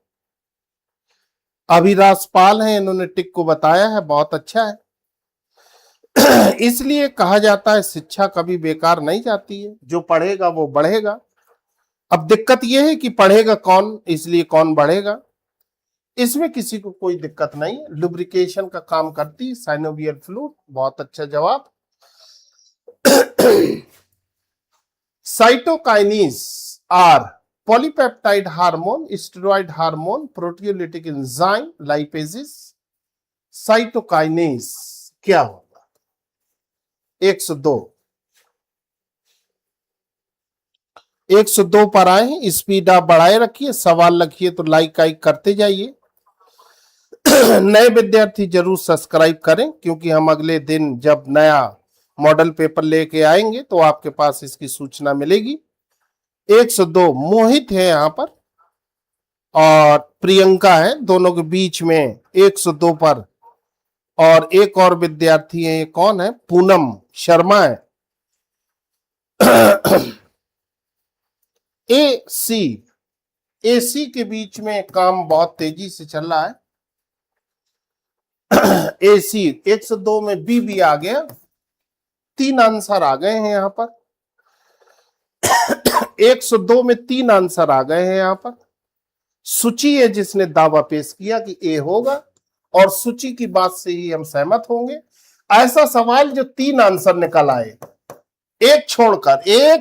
अभिराज पाल है, इन्होंने टिक को बताया है, बहुत अच्छा है। इसलिए कहा जाता है शिक्षा कभी बेकार नहीं जाती है, जो पढ़ेगा वो बढ़ेगा। अब दिक्कत यह है कि पढ़ेगा कौन, इसलिए कौन बढ़ेगा। इसमें किसी को कोई दिक्कत नहीं है। लुब्रिकेशन का काम करती साइनोवियल फ्लूइड, बहुत अच्छा जवाब। साइटोकाइनीज are polypeptide hormone, steroid hormone, proteolytic enzyme, lipases, cytokinase क्या होगा। 102 102 पर आए हैं। स्पीड आप बढ़ाए रखिए, सवाल रखिए तो लाइक करते जाइए। नए विद्यार्थी जरूर सब्सक्राइब करें, क्योंकि हम अगले दिन जब नया मॉडल पेपर लेके आएंगे तो आपके पास इसकी सूचना मिलेगी। 102 मोहित है यहां पर, और प्रियंका है, दोनों के बीच में 102 पर। और एक और विद्यार्थी है, ये कौन है? पूनम शर्मा है। ए सी के बीच में काम बहुत तेजी से चल रहा है। AC 102 में बी आ गया, 3 आंसर आ गए हैं यहां पर। 102 में 3 आंसर आ गए हैं यहां पर। सूची है जिसने दावा पेश किया कि ए होगा, और सूची की बात से ही हम सहमत होंगे। ऐसा सवाल जो 3 आंसर निकल आए, एक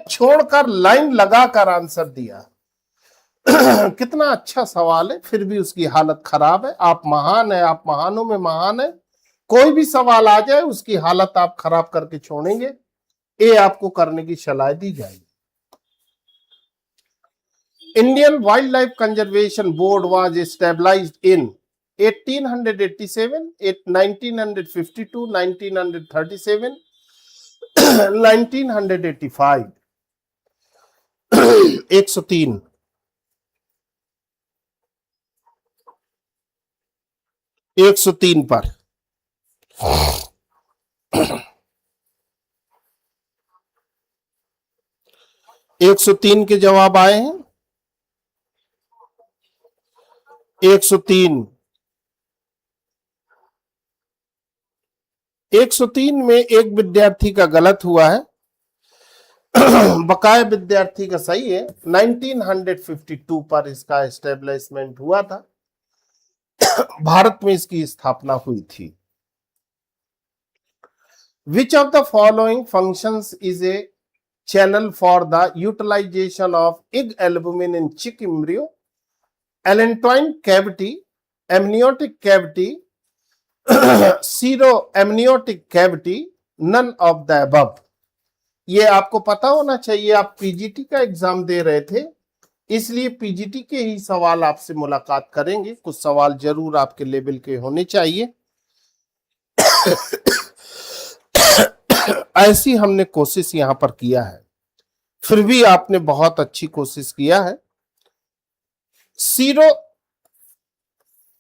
छोड़कर लाइन लगाकर आंसर दिया। कितना अच्छा सवाल है, फिर भी उसकी हालत खराब है। आप महान है, आप महानों में महान है। कोई भी सवाल आ जाए उसकी हालत आप खराब करके छोड़ेंगे। ये आपको करने की सलाह दी जाएगी। Indian wild life conservation board was established in 1887, 1952, 1937, 1985। 103 103 पर 103 के जवाब आए हैं। 103 में एक विद्यार्थी का गलत हुआ है, बकाया विद्यार्थी का सही है। 1952 पर इसका एस्टेब्लिशमेंट हुआ था, भारत में इसकी स्थापना हुई थी। Which of the following functions is a channel for the utilization of egg albumin in chick embryo? Allantoin cavity, amniotic cavity, seroamniotic cavity, none of the above. ये आपको पता होना चाहिए, आप पीजीटी का एग्जाम दे रहे थे, इसलिए पीजीटी के ही सवाल आपसे मुलाकात करेंगे। कुछ सवाल जरूर आपके लेवल के होने चाहिए। ऐसी हमने कोशिश यहां पर किया है, फिर भी आपने बहुत अच्छी कोशिश किया है। सीरो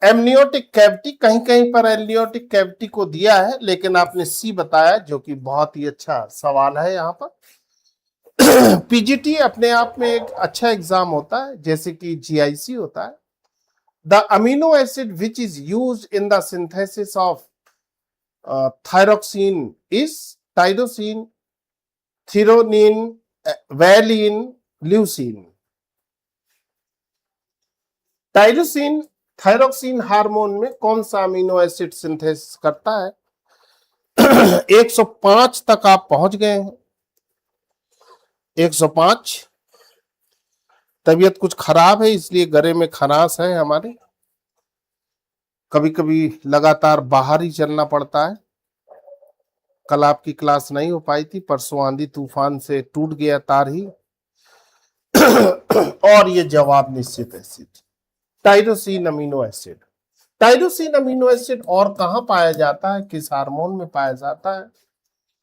एमनियोटिक कैविटी, कहीं कहीं पर एमनियोटिक कैविटी को दिया है, लेकिन आपने सी बताया, जो कि बहुत ही अच्छा सवाल है यहां पर। पीजीटी अपने आप में एक अच्छा एग्जाम होता है, जैसे कि जीआईसी होता है। The amino acid which is used in the synthesis of thyroxine is tyrosine, threonine, valine, leucine. Tyrosine thyroxine hormone में कौन सा अमीनो एसिड सिंथेसिस करता है? 105 तक आप पहुंच गए हैं। 105। तबीयत कुछ खराब है, इसलिए गले में खराश है हमारे। कभी कभी लगातार बाहर ही चलना पड़ता है। कल आपकी क्लास नहीं हो पाई थी, परसों आंधी तूफान से टूट गया तार ही। और ये जवाब निश्चित acid, tyrosine amino acid. Tyrosine amino acid और कहां पाया जाता है, किस हार्मोन में पाया जाता है,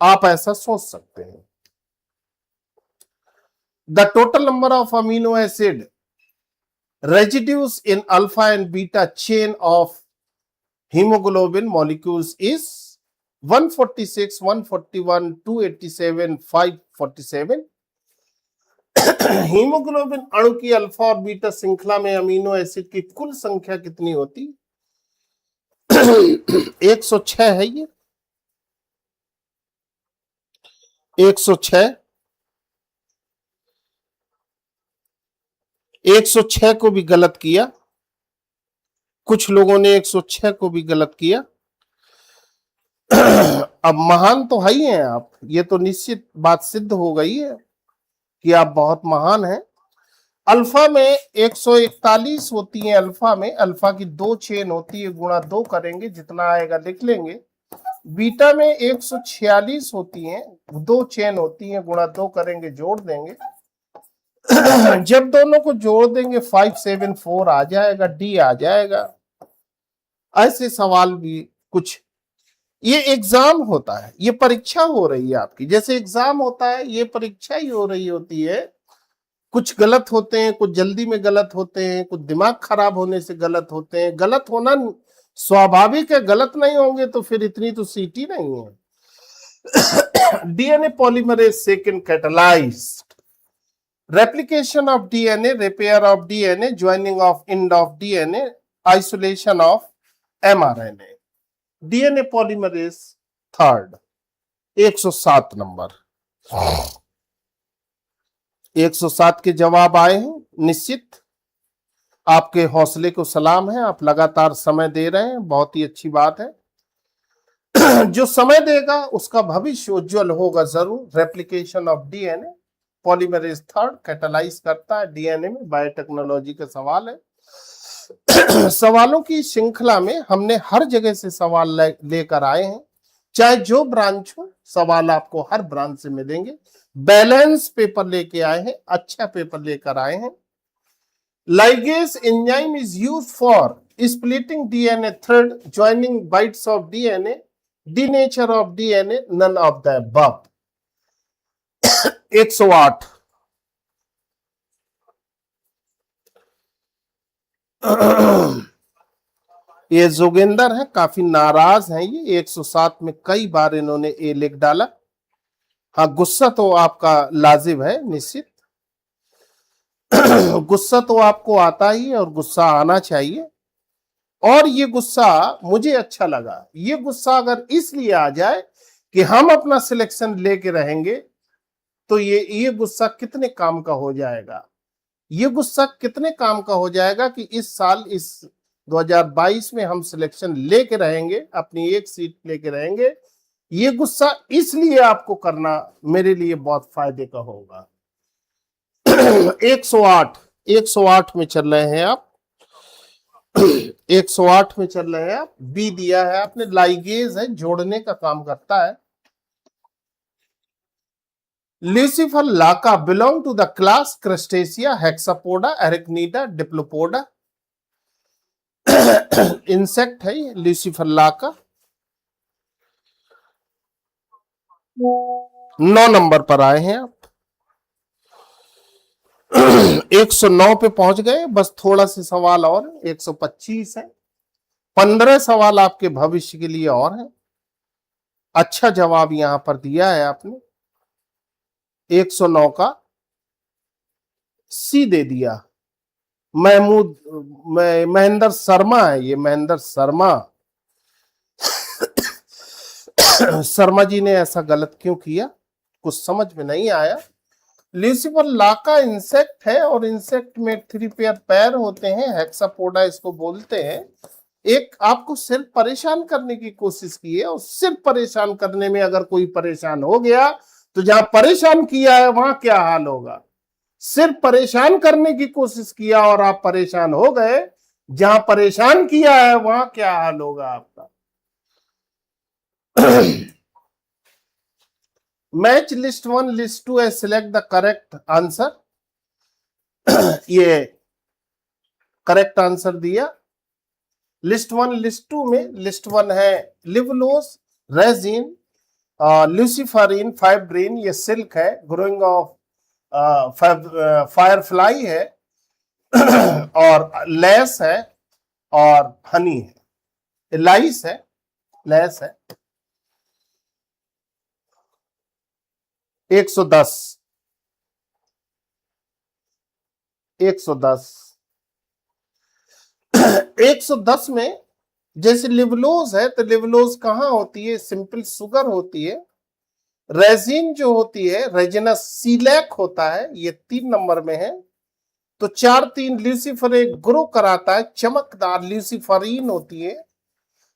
आप ऐसा सोच सकते हैं। The total number of amino acid residues in alpha and beta chain of hemoglobin molecules is 146, 141, 287, 547। Haemoglobin अणु की अल्फा और बीटा श्रृंखला में अमीनो एसिड की कुल संख्या कितनी होती? 106 है ये। 106 106 को भी गलत किया, कुछ लोगों ने 106 को भी गलत किया। अब महान तो है ही हैं आप, ये तो निश्चित बात सिद्ध हो गई है कि आप बहुत महान हैं। अल्फा में 141 होती है, अल्फा में अल्फा की 2 चेन होती है, गुणा 2 करेंगे, जितना आएगा लिख लेंगे। बीटा में 146 होती हैं, 2 चेन होती हैं, गुणा 2 करेंगे, जोड़ देंगे। जब दोनों को जोड़ देंगे 574 आ जाएगा, डी आ जाएगा। ऐसे सवाल भी कुछ, ये एग्जाम होता है, ये परीक्षा हो रही है आपकी, जैसे एग्जाम होता है ये परीक्षा ही हो रही होती है। कुछ गलत होते हैं, कुछ जल्दी में गलत होते हैं, कुछ दिमाग खराब होने से गलत होते हैं। गलत होना स्वाभाविक है, गलत नहीं होंगे तो फिर इतनी तो सीटी नहीं है। DNA polymerase second catalysed replication of DNA, repair of DNA, joining of end of DNA, isolation of mRNA. DNA polymerase third 107 number. 107 के जवाब आए हैं। निश्चित आपके हौसले को सलाम है, आप लगातार समय दे रहे हैं, बहुत ही अच्छी बात है। जो समय देगा उसका भविष्य उज्जवल होगा जरूर। Replication of DNA polymerase third catalyse करता है डीएनए में। बायोटेक्नोलॉजी का सवाल है। सवालों की श्रृंखला में हमने हर जगह से सवाल लेकर आए हैं, चाहे जो ब्रांच हो, सवाल आपको हर ब्रांच से मिलेंगे। बैलेंस पेपर लेके आए हैं, अच्छा पेपर लेकर आए हैं। Ligase enzyme is used for splitting DNA thread, joining bits of DNA, denature of DNA, none of the above. 108 ये जोगेंदर है, काफी नाराज हैं ये। 107 में कई बार इन्होंने ए लिख डाला। हाँ, गुस्सा तो आपका लाजिम है, निश्चित। गुस्सा तो आपको आता ही है और गुस्सा आना चाहिए। और ये गुस्सा मुझे अच्छा लगा। ये गुस्सा अगर इसलिए आ जाए कि हम अपना सिलेक्शन लेके रहेंगे, तो ये गुस्सा कितने काम का हो जाएगा। ये गुस्सा कितने काम का हो जाएगा कि इस साल, इस 2022 में हम सिलेक्शन लेके रहेंगे, अपनी एक सीट लेके रहेंगे। ये गुस्सा इसलिए आपको करना मेरे लिए बहुत फायदे का होगा। 108 में चल रहे हैं आप। 108 में चल रहे हैं आप। बी दिया है आपने, लाइगेज है, जोड़ने का काम करता है। Lucifer laca belong to the class Crustacea, Hexapoda, Arachnida, Diplopoda. Insect है ये ल्यूसीफर लाका। 9 नंबर पर आए हैं आप। 109 पे पहुंच गए, बस थोड़ा सा सवाल और। 125 है। 15 सवाल आपके भविष्य के लिए और है। अच्छा जवाब यहां पर दिया है आपने। 109 का सी दे दिया। महेंद्र शर्मा है ये, महेंद्र शर्मा। शर्मा जी ने ऐसा गलत क्यों किया, कुछ समझ में नहीं आया। ल्यूसीफर लाका इंसेक्ट है और इंसेक्ट में 3 पेयर पैर होते हैं, हेक्सापोडा इसको बोलते हैं। एक आपको सिर्फ परेशान करने की कोशिश की है, और सिर्फ परेशान करने में अगर कोई परेशान हो गया तो जहां परेशान किया है वहां क्या हाल होगा। सिर्फ परेशान करने की कोशिश किया और आप परेशान हो गए, जहां परेशान किया है वहां क्या हाल होगा आपका। Match list 1 list 2 and select the correct answer. ये करेक्ट आंसर दिया। लिस्ट 1 लिस्ट 2 में लिस्ट 1 है लिवलोस, रेजिन, ल्यूसीफरिन, फाइब्रिन, ये सिल्क है, ग्रोइंग ऑफ फायरफ्लाई है, और लेस है, और हनी है। लाइस है, लेस है। 110 110 में जैसे लिवलोज है, तो लिवलोज कहां होती है, सिंपल शुगर होती है। रेजिन जो होती है, रेजिनस सीलैक होता है, ये 3 नंबर में है। तो 4 3 ल्यूसीफर एक ग्रो कराता है, चमकदार ल्यूसीफरीन होती है।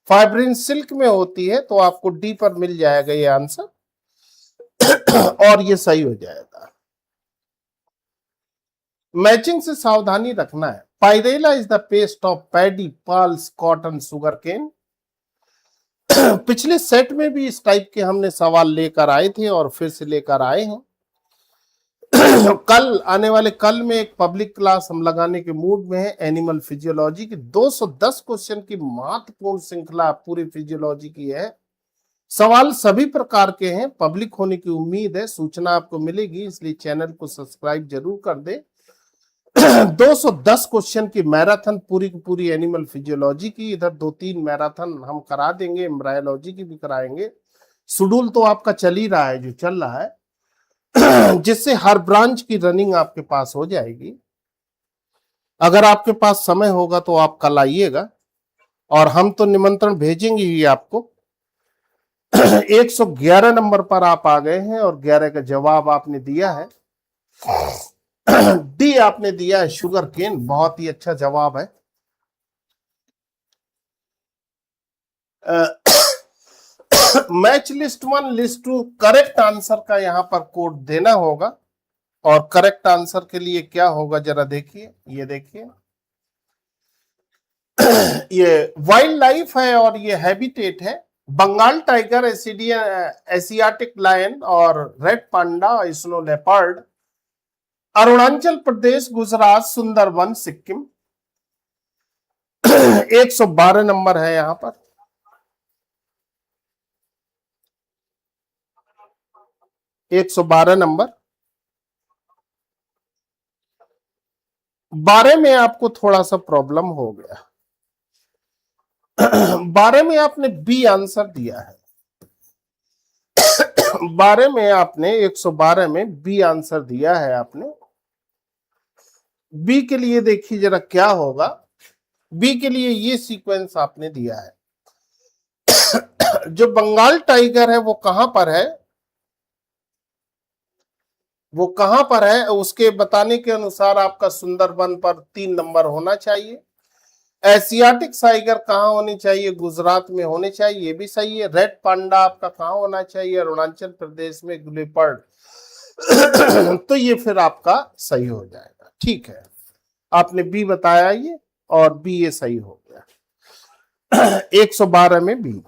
फाइब्रिन सिल्क में होती है, तो आपको डी पर मिल जाएगा ये आंसर। और ये सही हो जाएगा। मैचिंग से सावधानी रखना है। Pyrilla is the pest of paddy, pulse, cotton, sugarcane. पिछले सेट में भी इस टाइप के हमने सवाल लेकर आए थे और फिर से लेकर आए हैं। कल आने वाले कल में एक पब्लिक क्लास हम लगाने के मूड में है, एनिमल फिजियोलॉजी की 210 क्वेश्चन की महत्वपूर्ण श्रृंखला पूरी फिजियोलॉजी की है। सवाल सभी प्रकार के हैं, पब्लिक होने की उम्मीद है, सूचना आपको मिलेगी, इसलिए चैनल को सब्सक्राइब जरूर कर दे। 210 क्वेश्चन की मैराथन पूरी की पूरी एनिमल फिजियोलॉजी की, इधर 2-3 मैराथन हम करा देंगे, एम्ब्रायोलॉजी की भी कराएंगे। शेड्यूल तो आपका चल ही रहा है, जो चल रहा है, जिससे हर ब्रांच की रनिंग आपके पास हो जाएगी। अगर आपके पास समय होगा तो आप कल आइएगा, और हम तो निमंत्रण भेजेंगे ही आपको। 111 नंबर पर आप आ गए हैं और 11 का जवाब आपने दिया है। डी आपने दिया है, शुगर केन, बहुत ही अच्छा जवाब है। Match list 1 list 2 correct answer का यहां पर कोड देना होगा, और करेक्ट आंसर के लिए क्या होगा जरा देखिए, ये देखिए। ये वाइल्ड लाइफ है और ये हैबिटेट है। बंगाल टाइगर, एशियाटिक लायन और red panda, snow leopard. Arunachal Pradesh, Gujarat, Sundarban, Sikkim. 112 number है यहां पर। 112 नंबर। 12 में आपको थोड़ा सा प्रॉब्लम हो गया। 12 में आपने बी आंसर दिया है। 12 में आपने 112 में बी आंसर दिया है आपने। बी के लिए देखिए जरा क्या होगा। बी के लिए ये सीक्वेंस आपने दिया है। जो बंगाल टाइगर है वो कहां पर है, वो कहां पर है, उसके बताने के अनुसार आपका सुंदरबन पर 3 नंबर होना चाहिए। एशियाटिक टाइगर कहां होनी चाहिए, गुजरात में होने चाहिए, ये भी सही है। रेड पांडा आपका कहां होना चाहिए, अरुणाचल प्रदेश में। लेपर्ड तो ये फिर आपका सही हो जाएगा। ठीक है, आपने बी बताया ये, और बी ये सही हो गया। 112 में B.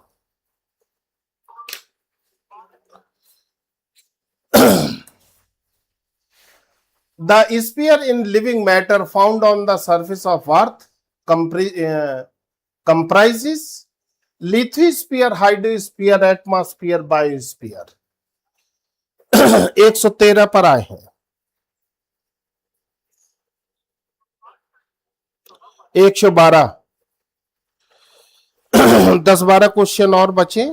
The sphere in living matter found on the surface of Earth comprises lithosphere, hydrosphere, atmosphere, biosphere। 113 पर आए हैं। 112। 10-12 क्वेश्चन और बचे।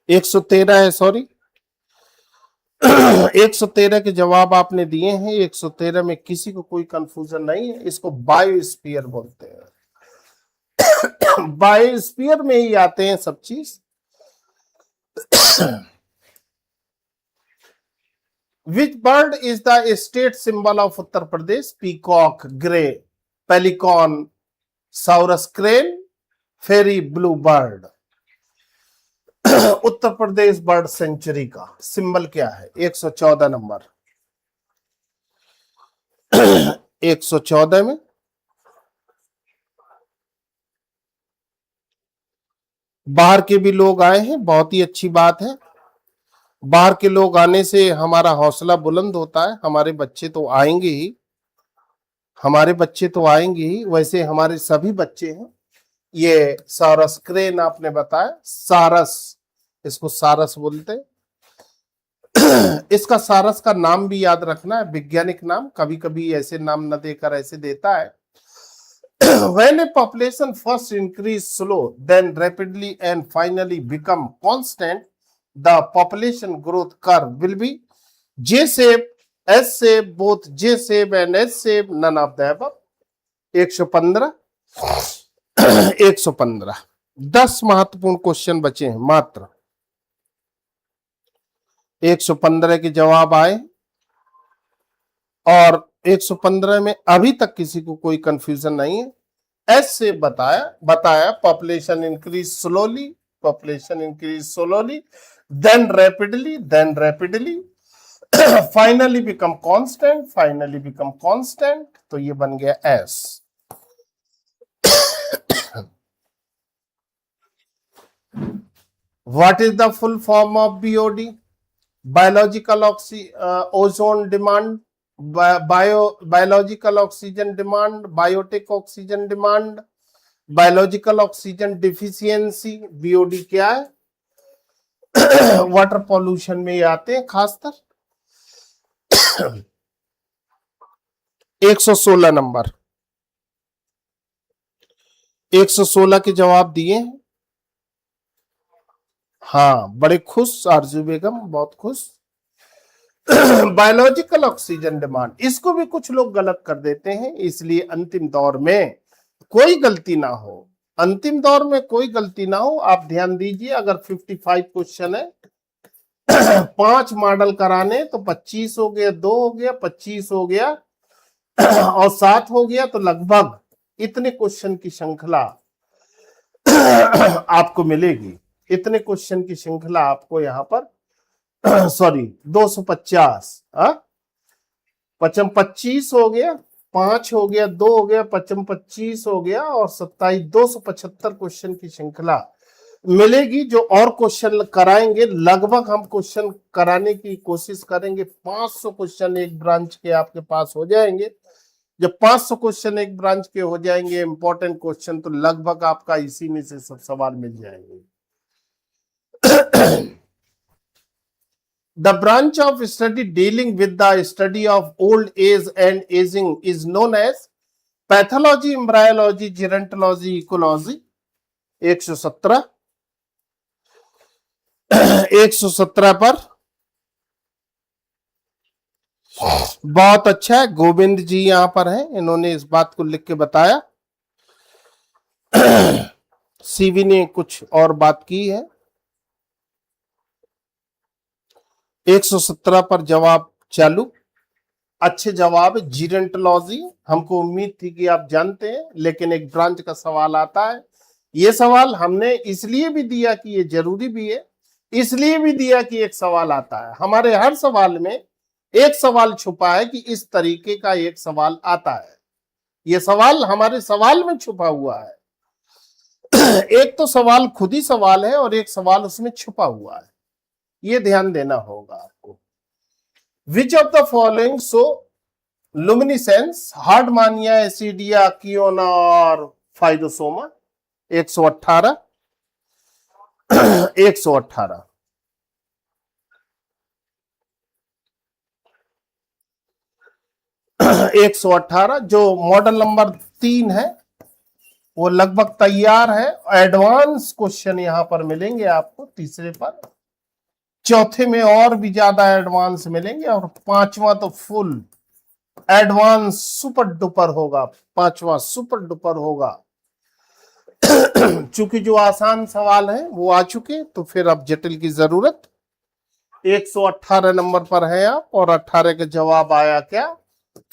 113 है, सॉरी। 113 के जवाब आपने दिए हैं। 113 में किसी को कोई कंफ्यूजन नहीं है, इसको बायोस्फीयर बोलते हैं। बायोस्फीयर में ही आते हैं सब चीज। Which bird is the state symbol of Uttar Pradesh? Peacock, grey, pelican, sarus crane, fairy blue bird. Uttar Pradesh bird century का सिंबल क्या है? 114 नंबर। 114 में बाहर के भी लोग आए हैं, बहुत ही अच्छी बात है। बाहर के लोग आने से हमारा हौसला बुलंद होता है। हमारे बच्चे तो आएंगे ही, हमारे बच्चे तो आएंगे ही, वैसे हमारे सभी बच्चे हैं। ये सारस क्रेन आपने बताया, सारस, इसको सारस बोलते हैं। इसका सारस का नाम भी याद रखना है, वैज्ञानिक नाम। कभी कभी ऐसे नाम न देकर ऐसे देता है। When a population first increase slow, then rapidly and finally become constant, the population growth curve will be J shape, S shape, both J shape and S shape, none of the above। 115। 115। 10 महत्वपूर्ण क्वेश्चन बचे हैं मात्र। 115 के जवाब आए, और 115 में अभी तक किसी को कोई कंफ्यूजन नहीं है। एस से बताया population increase slowly, population increase slowly, then rapidly, finally become constant, तो ये बन गया S. What is the full form of BOD? Biological ozone demand, biological oxygen demand, biotic oxygen demand, biological oxygen deficiency, BOD क्या है? वाटर पॉल्यूशन में ये आते हैं खासकर। 116 नंबर, 116 के जवाब दिए हैं। हाँ, बड़े खुश आरजू बेगम, बहुत खुश। बायोलॉजिकल ऑक्सीजन डिमांड, इसको भी कुछ लोग गलत कर देते हैं, इसलिए अंतिम दौर में कोई गलती ना हो, अंतिम दौर में कोई गलती ना हो। आप ध्यान दीजिए, अगर 55 क्वेश्चन है, 5 मॉडल कराने तो 25 हो गया, 2 हो गया, 25 हो गया और 7 हो गया, तो लगभग इतने क्वेश्चन की श्रृंखला आपको मिलेगी। इतने क्वेश्चन की श्रृंखला आपको यहाँ पर सॉरी 250, 25 हो गया, 5 हो गया, 2 हो गया, 25 हो गया और 27, 275 क्वेश्चन की श्रृंखला मिलेगी। जो और क्वेश्चन कराएंगे, लगभग हम क्वेश्चन कराने की कोशिश करेंगे, 500 क्वेश्चन एक ब्रांच के आपके पास हो जाएंगे। जब 500 क्वेश्चन एक ब्रांच के हो जाएंगे इंपॉर्टेंट क्वेश्चन, तो लगभग आपका इसी में से सब सवाल मिल जाएंगे। The branch of study dealing with the study of old age and aging is known as pathology, embryology, gerontology, ecology। 117 117 पर बहुत अच्छा है, गोविंद जी यहां पर हैं, इन्होंने इस बात को लिख के बताया। सीवी ने कुछ और बात की है। 117 पर जवाब चालू, अच्छे जवाब है। जीरेंटोलॉजी, हमको उम्मीद थी कि आप जानते हैं, लेकिन एक ब्रांच का सवाल आता है। ये सवाल हमने इसलिए भी दिया कि ये जरूरी भी है, इसलिए भी दिया कि एक सवाल आता है। हमारे हर सवाल में एक सवाल छुपा है कि इस तरीके का एक सवाल आता है। ये सवाल हमारे सवाल में छुपा हुआ है। एक तो सवाल खुद ही सवाल है और एक सवाल उसमें छुपा हुआ है, ये ध्यान देना होगा आपको। Which of the following show luminescence, Herdmania, Ascidia, Ciona और फाइडोसोमा। 118 118 118 जो मॉडल नंबर 3 है वो लगभग तैयार है। एडवांस क्वेश्चन यहां पर मिलेंगे आपको तीसरे पर, चौथे में और भी ज्यादा एडवांस मिलेंगे और पांचवा तो फुल एडवांस सुपर डुपर होगा। पांचवा सुपर डुपर होगा। चूंकि जो आसान सवाल है वो आ चुके, तो फिर अब जटिल की जरूरत। 118 नंबर पर है आप, और 18 का जवाब आया क्या?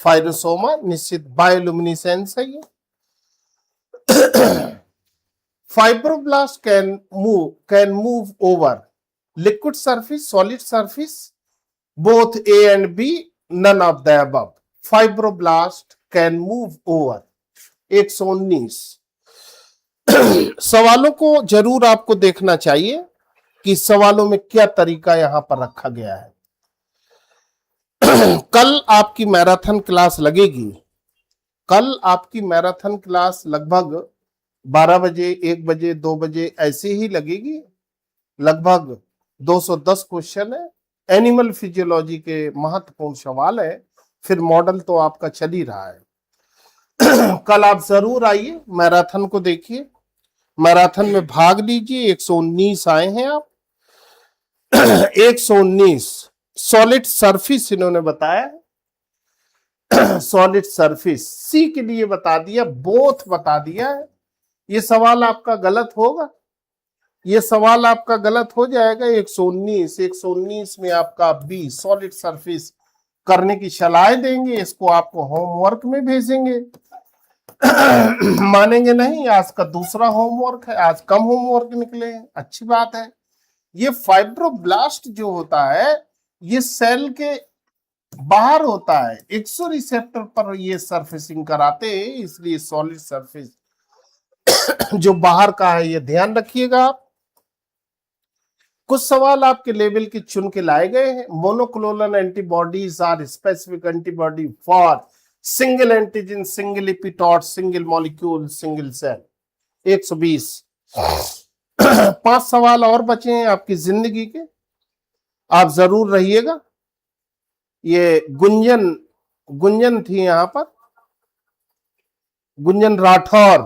फाइरोसोमा, निश्चित बायोलुमिनिसेंस है ये। Fibroblast can move over liquid surface, solid surface, both A and B, none of the above. Fibroblast can move over. 119 सवालों को जरूर आपको देखना चाहिए कि सवालों में क्या तरीका यहां पर रखा गया है। कल आपकी मैराथन क्लास लगेगी। कल आपकी मैराथन क्लास लगभग 12 बजे, 1 बजे, 2 बजे ऐसे ही लगेगी। लगभग 210 क्वेश्चन है, एनिमल फिजियोलॉजी के महत्वपूर्ण सवाल है, फिर मॉडल तो आपका चल ही रहा है। कल आप जरूर आइए, मैराथन को देखिए, मैराथन में भाग लीजिए। 119 आए हैं आप। 119 सॉलिड सरफेस इन्होंने बताया, सॉलिड सरफेस। सी के लिए बता दिया, बोथ बता दिया है। ये सवाल आपका गलत होगा, ये सवाल आपका गलत हो जाएगा। 119 में आपका बी सॉलिड सरफेस करने की सलाह देंगे, इसको आपको होमवर्क में भेजेंगे। मानेंगे नहीं, आज का दूसरा होमवर्क है, आज कम होमवर्क निकले हैं, अच्छी बात है। ये फाइब्रोब्लास्ट जो होता है ये सेल के बाहर होता है, एक्सो रिसेप्टर पर ये सरफेसिंग कराते हैं, इसलिए सॉलिड सरफेस जो बाहर का है ये ध्यान रखिएगा आप। कुछ सवाल आपके लेवल के चुन के लाए गए हैं। Monoclonal antibodies are specific antibody for single antigen, single epitope, single molecule, single cell. 120। 5 सवाल और बचे हैं आपकी जिंदगी के, आप जरूर रहिएगा। ये गुंजन थी यहां पर, गुंजन राठौर,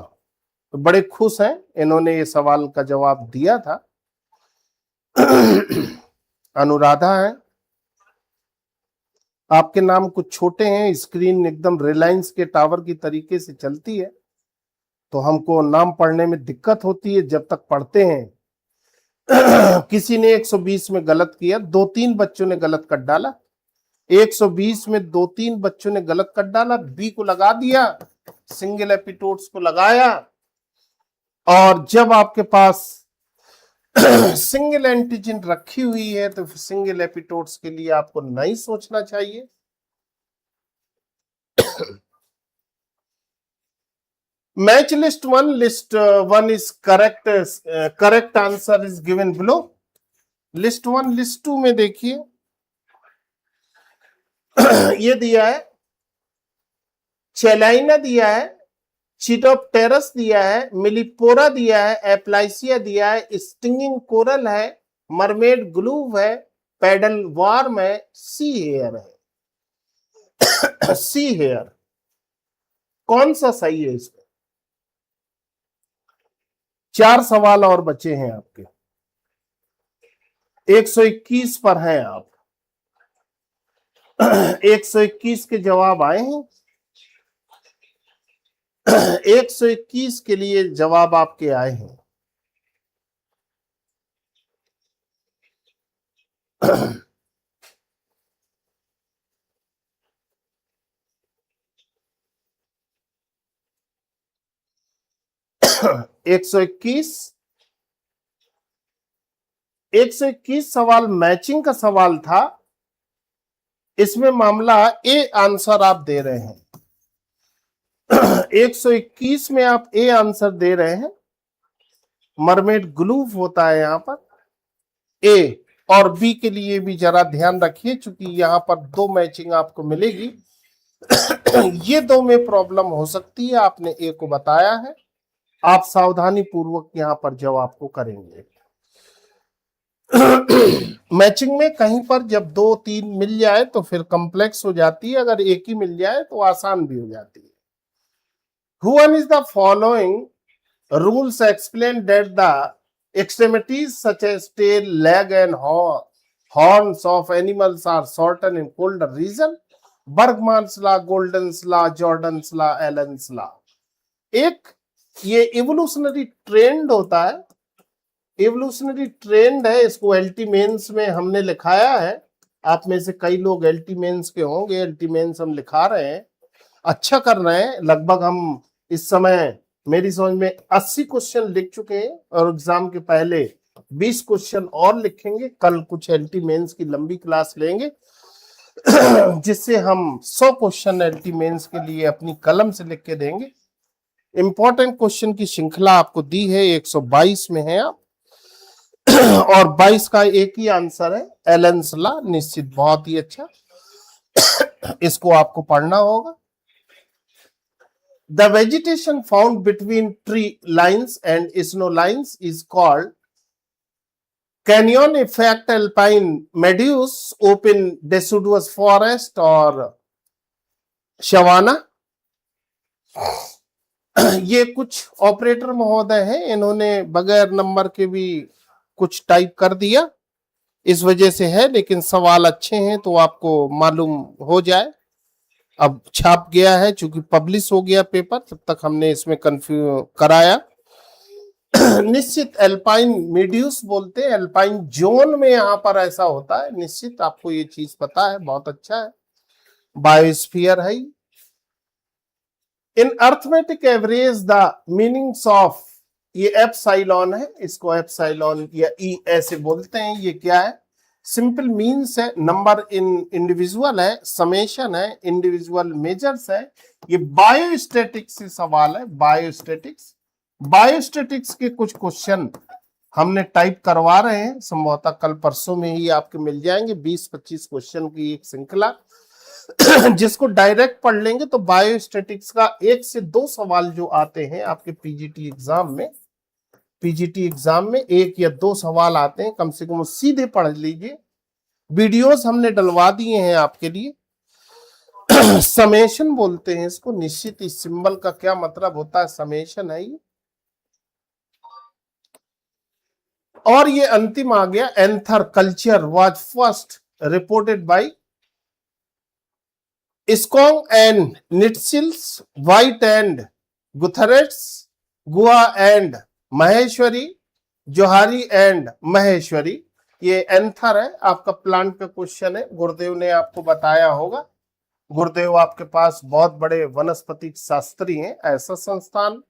तो बड़े खुश हैं, इन्होंने ये सवाल का जवाब दिया था। अनुराधा है, आपके नाम कुछ छोटे हैं, स्क्रीन एकदम रिलायंस के टावर की तरीके से चलती है, तो हमको नाम पढ़ने में दिक्कत होती है जब तक पढ़ते हैं। किसी ने 120 में गलत किया, 2-3 बच्चों ने गलत कर डाला। 120 में 2-3 बच्चों ने गलत कर डाला, बी को लगा दिया, सिंगल एपिटोड्स को लगाया, और जब आपके पास सिंगल एंटीजन रखी हुई है तो सिंगल एपिटोड्स के लिए आपको नहीं सोचना चाहिए। Match list one is correct answer is given below. List 1 list 2 में देखिए, ये दिया है, चेलाइना दिया है, चिटोप्टेरस दिया है, मिलीपोरा दिया है, एप्लाइसिया दिया है, स्टिंगिंग कोरल है, मरमेड ग्लूव है, पेडल वार्म है, सी हेयर है। सी हेयर कौन सा सही है इसमें? 4 सवाल और बचे हैं आपके, 121 पर हैं आप। 121 के जवाब आए हैं, 121 के लिए जवाब आपके आए हैं। एक सौ इक्कीस सवाल मैचिंग का सवाल था। इसमें मामला ए आंसर आप दे रहे हैं। 121 में आप ए आंसर दे रहे हैं, मरमेड ग्लूव होता है यहां पर ए, और बी के लिए भी जरा ध्यान रखिए, चूंकि यहां पर 2 मैचिंग आपको मिलेगी। ये 2 में प्रॉब्लम हो सकती है, आपने ए को बताया है, आप सावधानी पूर्वक यहां पर जवाब को करेंगे। मैचिंग में कहीं पर जब 2-3 मिल जाए तो फिर कॉम्प्लेक्स हो जाती है, अगर एक ही मिल जाए तो आसान भी हो जाती है। Who one is the following rules explain that the extremities such as tail, leg and horns of animals are shortened in colder region? Bergman's law, Golden's law, Jordan's law, Allen's law। एक ये इवोल्यूशनरी ट्रेंड होता है, इवोल्यूशनरी ट्रेंड है, इसको एलटी मेंस में हमने लिखाया है। आप में से कई लोग एलटी मेंस के होंगे, एलटी मेंस हम लिखा रहे हैं, अच्छा कर रहे हैं। लगभग हम इस समय मेरी समझ में 80 क्वेश्चन लिख चुके हैं, और एग्जाम के पहले 20 क्वेश्चन और लिखेंगे। कल कुछ एलटी मेंस की लंबी क्लास लेंगे, जिससे हम 100 क्वेश्चन एलटी मेंस के लिए अपनी कलम से लिख के देंगे। इंपॉर्टेंट क्वेश्चन की श्रृंखला आपको दी है, 122 में है आप, और 22 का एक ही आंसर है, एलेन्स लॉ। निश्चित बहुत ही अच्छा, इसको आपको पढ़ना होगा। The vegetation found between tree lines and snow lines is called canyon effect, alpine meadows, open deciduous forest और शवाना। ये कुछ ऑपरेटर महोदय हैं, इन्होंने बगैर नंबर के भी कुछ टाइप कर दिया, इस वजह से है, लेकिन सवाल अच्छे हैं तो आपको मालूम हो जाए। अब छाप गया है, चूंकि पब्लिश हो गया पेपर, तब तक हमने इसमें कंफ्यूज कराया। निश्चित एल्पाइन मीडियस बोलते हैं, एल्पाइन जोन में यहां पर ऐसा होता है, निश्चित आपको ये चीज पता है, बहुत अच्छा है, बायोस्फीयर है। In arithmetic average the meanings of, ये एप्सिलॉन है, इसको एप्सिलॉन या ई ऐसे बोलते हैं। ये क्या है? सिंपल मीन्स है, नंबर इन इंडिविजुअल है, समेशन है, इंडिविजुअल मेजर्स है। ये बायोस्टैटिक्स से सवाल है, बायोस्टैटिक्स। बायोस्टैटिक्स के कुछ क्वेश्चन हमने टाइप करवा रहे हैं, संभवतः कल परसों में ही आपके मिल जाएंगे। 20-25 क्वेश्चन की एक श्रृंखला। जिसको डायरेक्ट पढ़ लेंगे तो बायोस्टैटिक्स का 1 से 2 सवाल जो आते हैं आपके पीजीटी एग्जाम में, पीजीटी एग्जाम में 1 या 2 सवाल आते हैं, कम से कम सीधे पढ़ लीजिए। वीडियोस हमने डलवा दिए हैं आपके लिए। समेशन बोलते हैं इसको, निश्चित। इस सिंबल का क्या मतलब होता है, समेशन है ये। और ये अंतिम आ गया, anther culture was first reported by Skoog and Nitsch, White and Gautheret, Guha and Maheshwari, Johri and Maheshwari. ये एंथर है, आपका प्लांट का क्वेश्चन है, गुरुदेव ने आपको बताया होगा। गुरुदेव आपके पास बहुत बड़े वनस्पति शास्त्री हैं, ऐसा संस्थान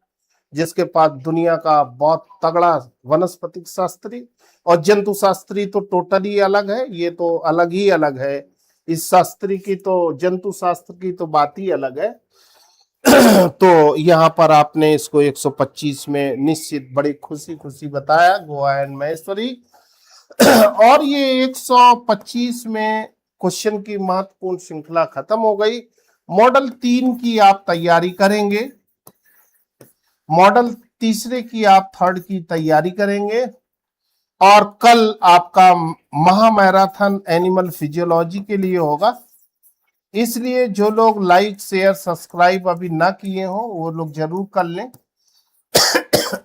जिसके पास दुनिया का बहुत तगड़ा वनस्पति शास्त्री। और जंतु शास्त्री तो टोटली अलग है, ये तो अलग ही अलग है। इस शास्त्री की तो, जंतु शास्त्र की तो बात ही अलग है। तो यहाँ पर आपने इसको 125 में निश्चित बड़ी खुशी खुशी बताया, गोवा एंड महेश्वरी। और ये 125 में क्वेश्चन की महत्वपूर्ण श्रृंखला खत्म हो गई। मॉडल 3 की आप तैयारी करेंगे, मॉडल तीसरे की आप 3rd की तैयारी करेंगे। और कल आपका महा मैराथन एनिमल फिजियोलॉजी के लिए होगा, इसलिए जो लोग लाइक शेयर सब्सक्राइब अभी ना किए हो वो लोग जरूर कर लें।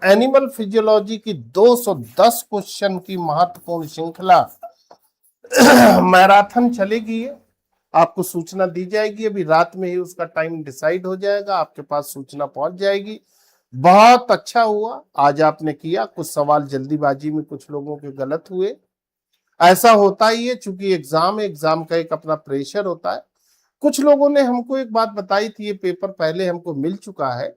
एनिमल फिजियोलॉजी की 210 क्वेश्चन की महत्वपूर्ण श्रृंखला मैराथन चलेगी, आपको सूचना दी जाएगी। अभी रात में ही उसका टाइम डिसाइड हो जाएगा, आपके पास सूचना पहुंच जाएगी। बहुत अच्छा हुआ आज आपने किया। कुछ सवाल जल्दीबाजी में कुछ लोगों के गलत हुए, ऐसा होता ही है, चूंकि एग्जाम का एक अपना प्रेशर होता है। कुछ लोगों ने हमको एक बात बताई थी, ये पेपर पहले हमको मिल चुका है,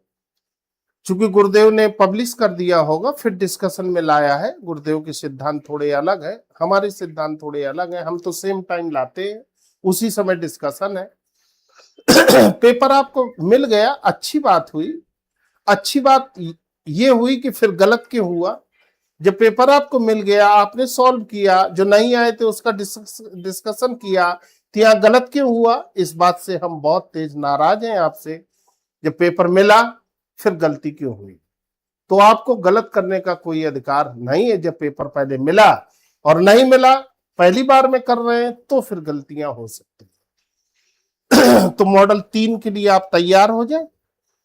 चूंकि गुरुदेव ने पब्लिश कर दिया होगा फिर डिस्कशन में लाया है। गुरुदेव के सिद्धांत थोड़े अलग है, हमारे सिद्धांत थोड़े अलग है, हम तो सेम टाइम लाते हैं, उसी समय डिस्कशन है। पेपर आपको मिल गया, अच्छी बात हुई। अच्छी बात ये हुई कि फिर गलत क्यों हुआ। जब पेपर आपको मिल गया, आपने सॉल्व किया, जो नहीं आए थे उसका डिस्कशन किया, तो यहाँ गलत क्यों हुआ, इस बात से हम बहुत तेज नाराज हैं आपसे। जब पेपर मिला फिर गलती क्यों हुई, तो आपको गलत करने का कोई अधिकार नहीं है। जब पेपर पहले मिला और नहीं मिला, पहली बार में कर रहे हैं तो फिर गलतियां हो सकती हैं। तो मॉडल 3 के लिए आप तैयार हो जाए।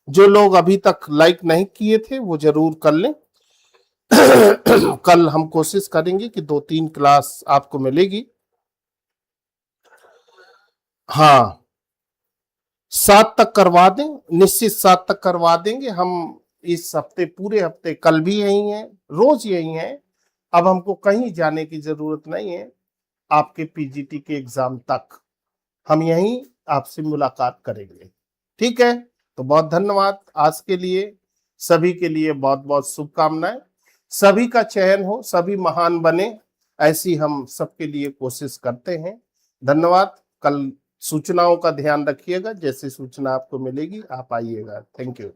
जो लोग अभी तक लाइक नहीं किए थे वो जरूर कर लें। कल हम कोशिश करेंगे कि 2-3 क्लास आपको मिलेगी। हाँ, 7 तक करवा दें, निश्चित 7 तक करवा देंगे हम। इस हफ्ते, पूरे हफ्ते, कल भी यही है, रोज यही है। अब हमको कहीं जाने की जरूरत नहीं है। आपके पीजीटी के एग्जाम तक हम यहीं आपसे मुलाकात करेंगे, ठीक है। तो बहुत धन्यवाद आज के लिए, सभी के लिए बहुत बहुत शुभकामनाएं। सभी का चयन हो, सभी महान बने, ऐसी हम सबके लिए कोशिश करते हैं। धन्यवाद। कल सूचनाओं का ध्यान रखिएगा, जैसे सूचना आपको मिलेगी आप आइएगा। Thank you.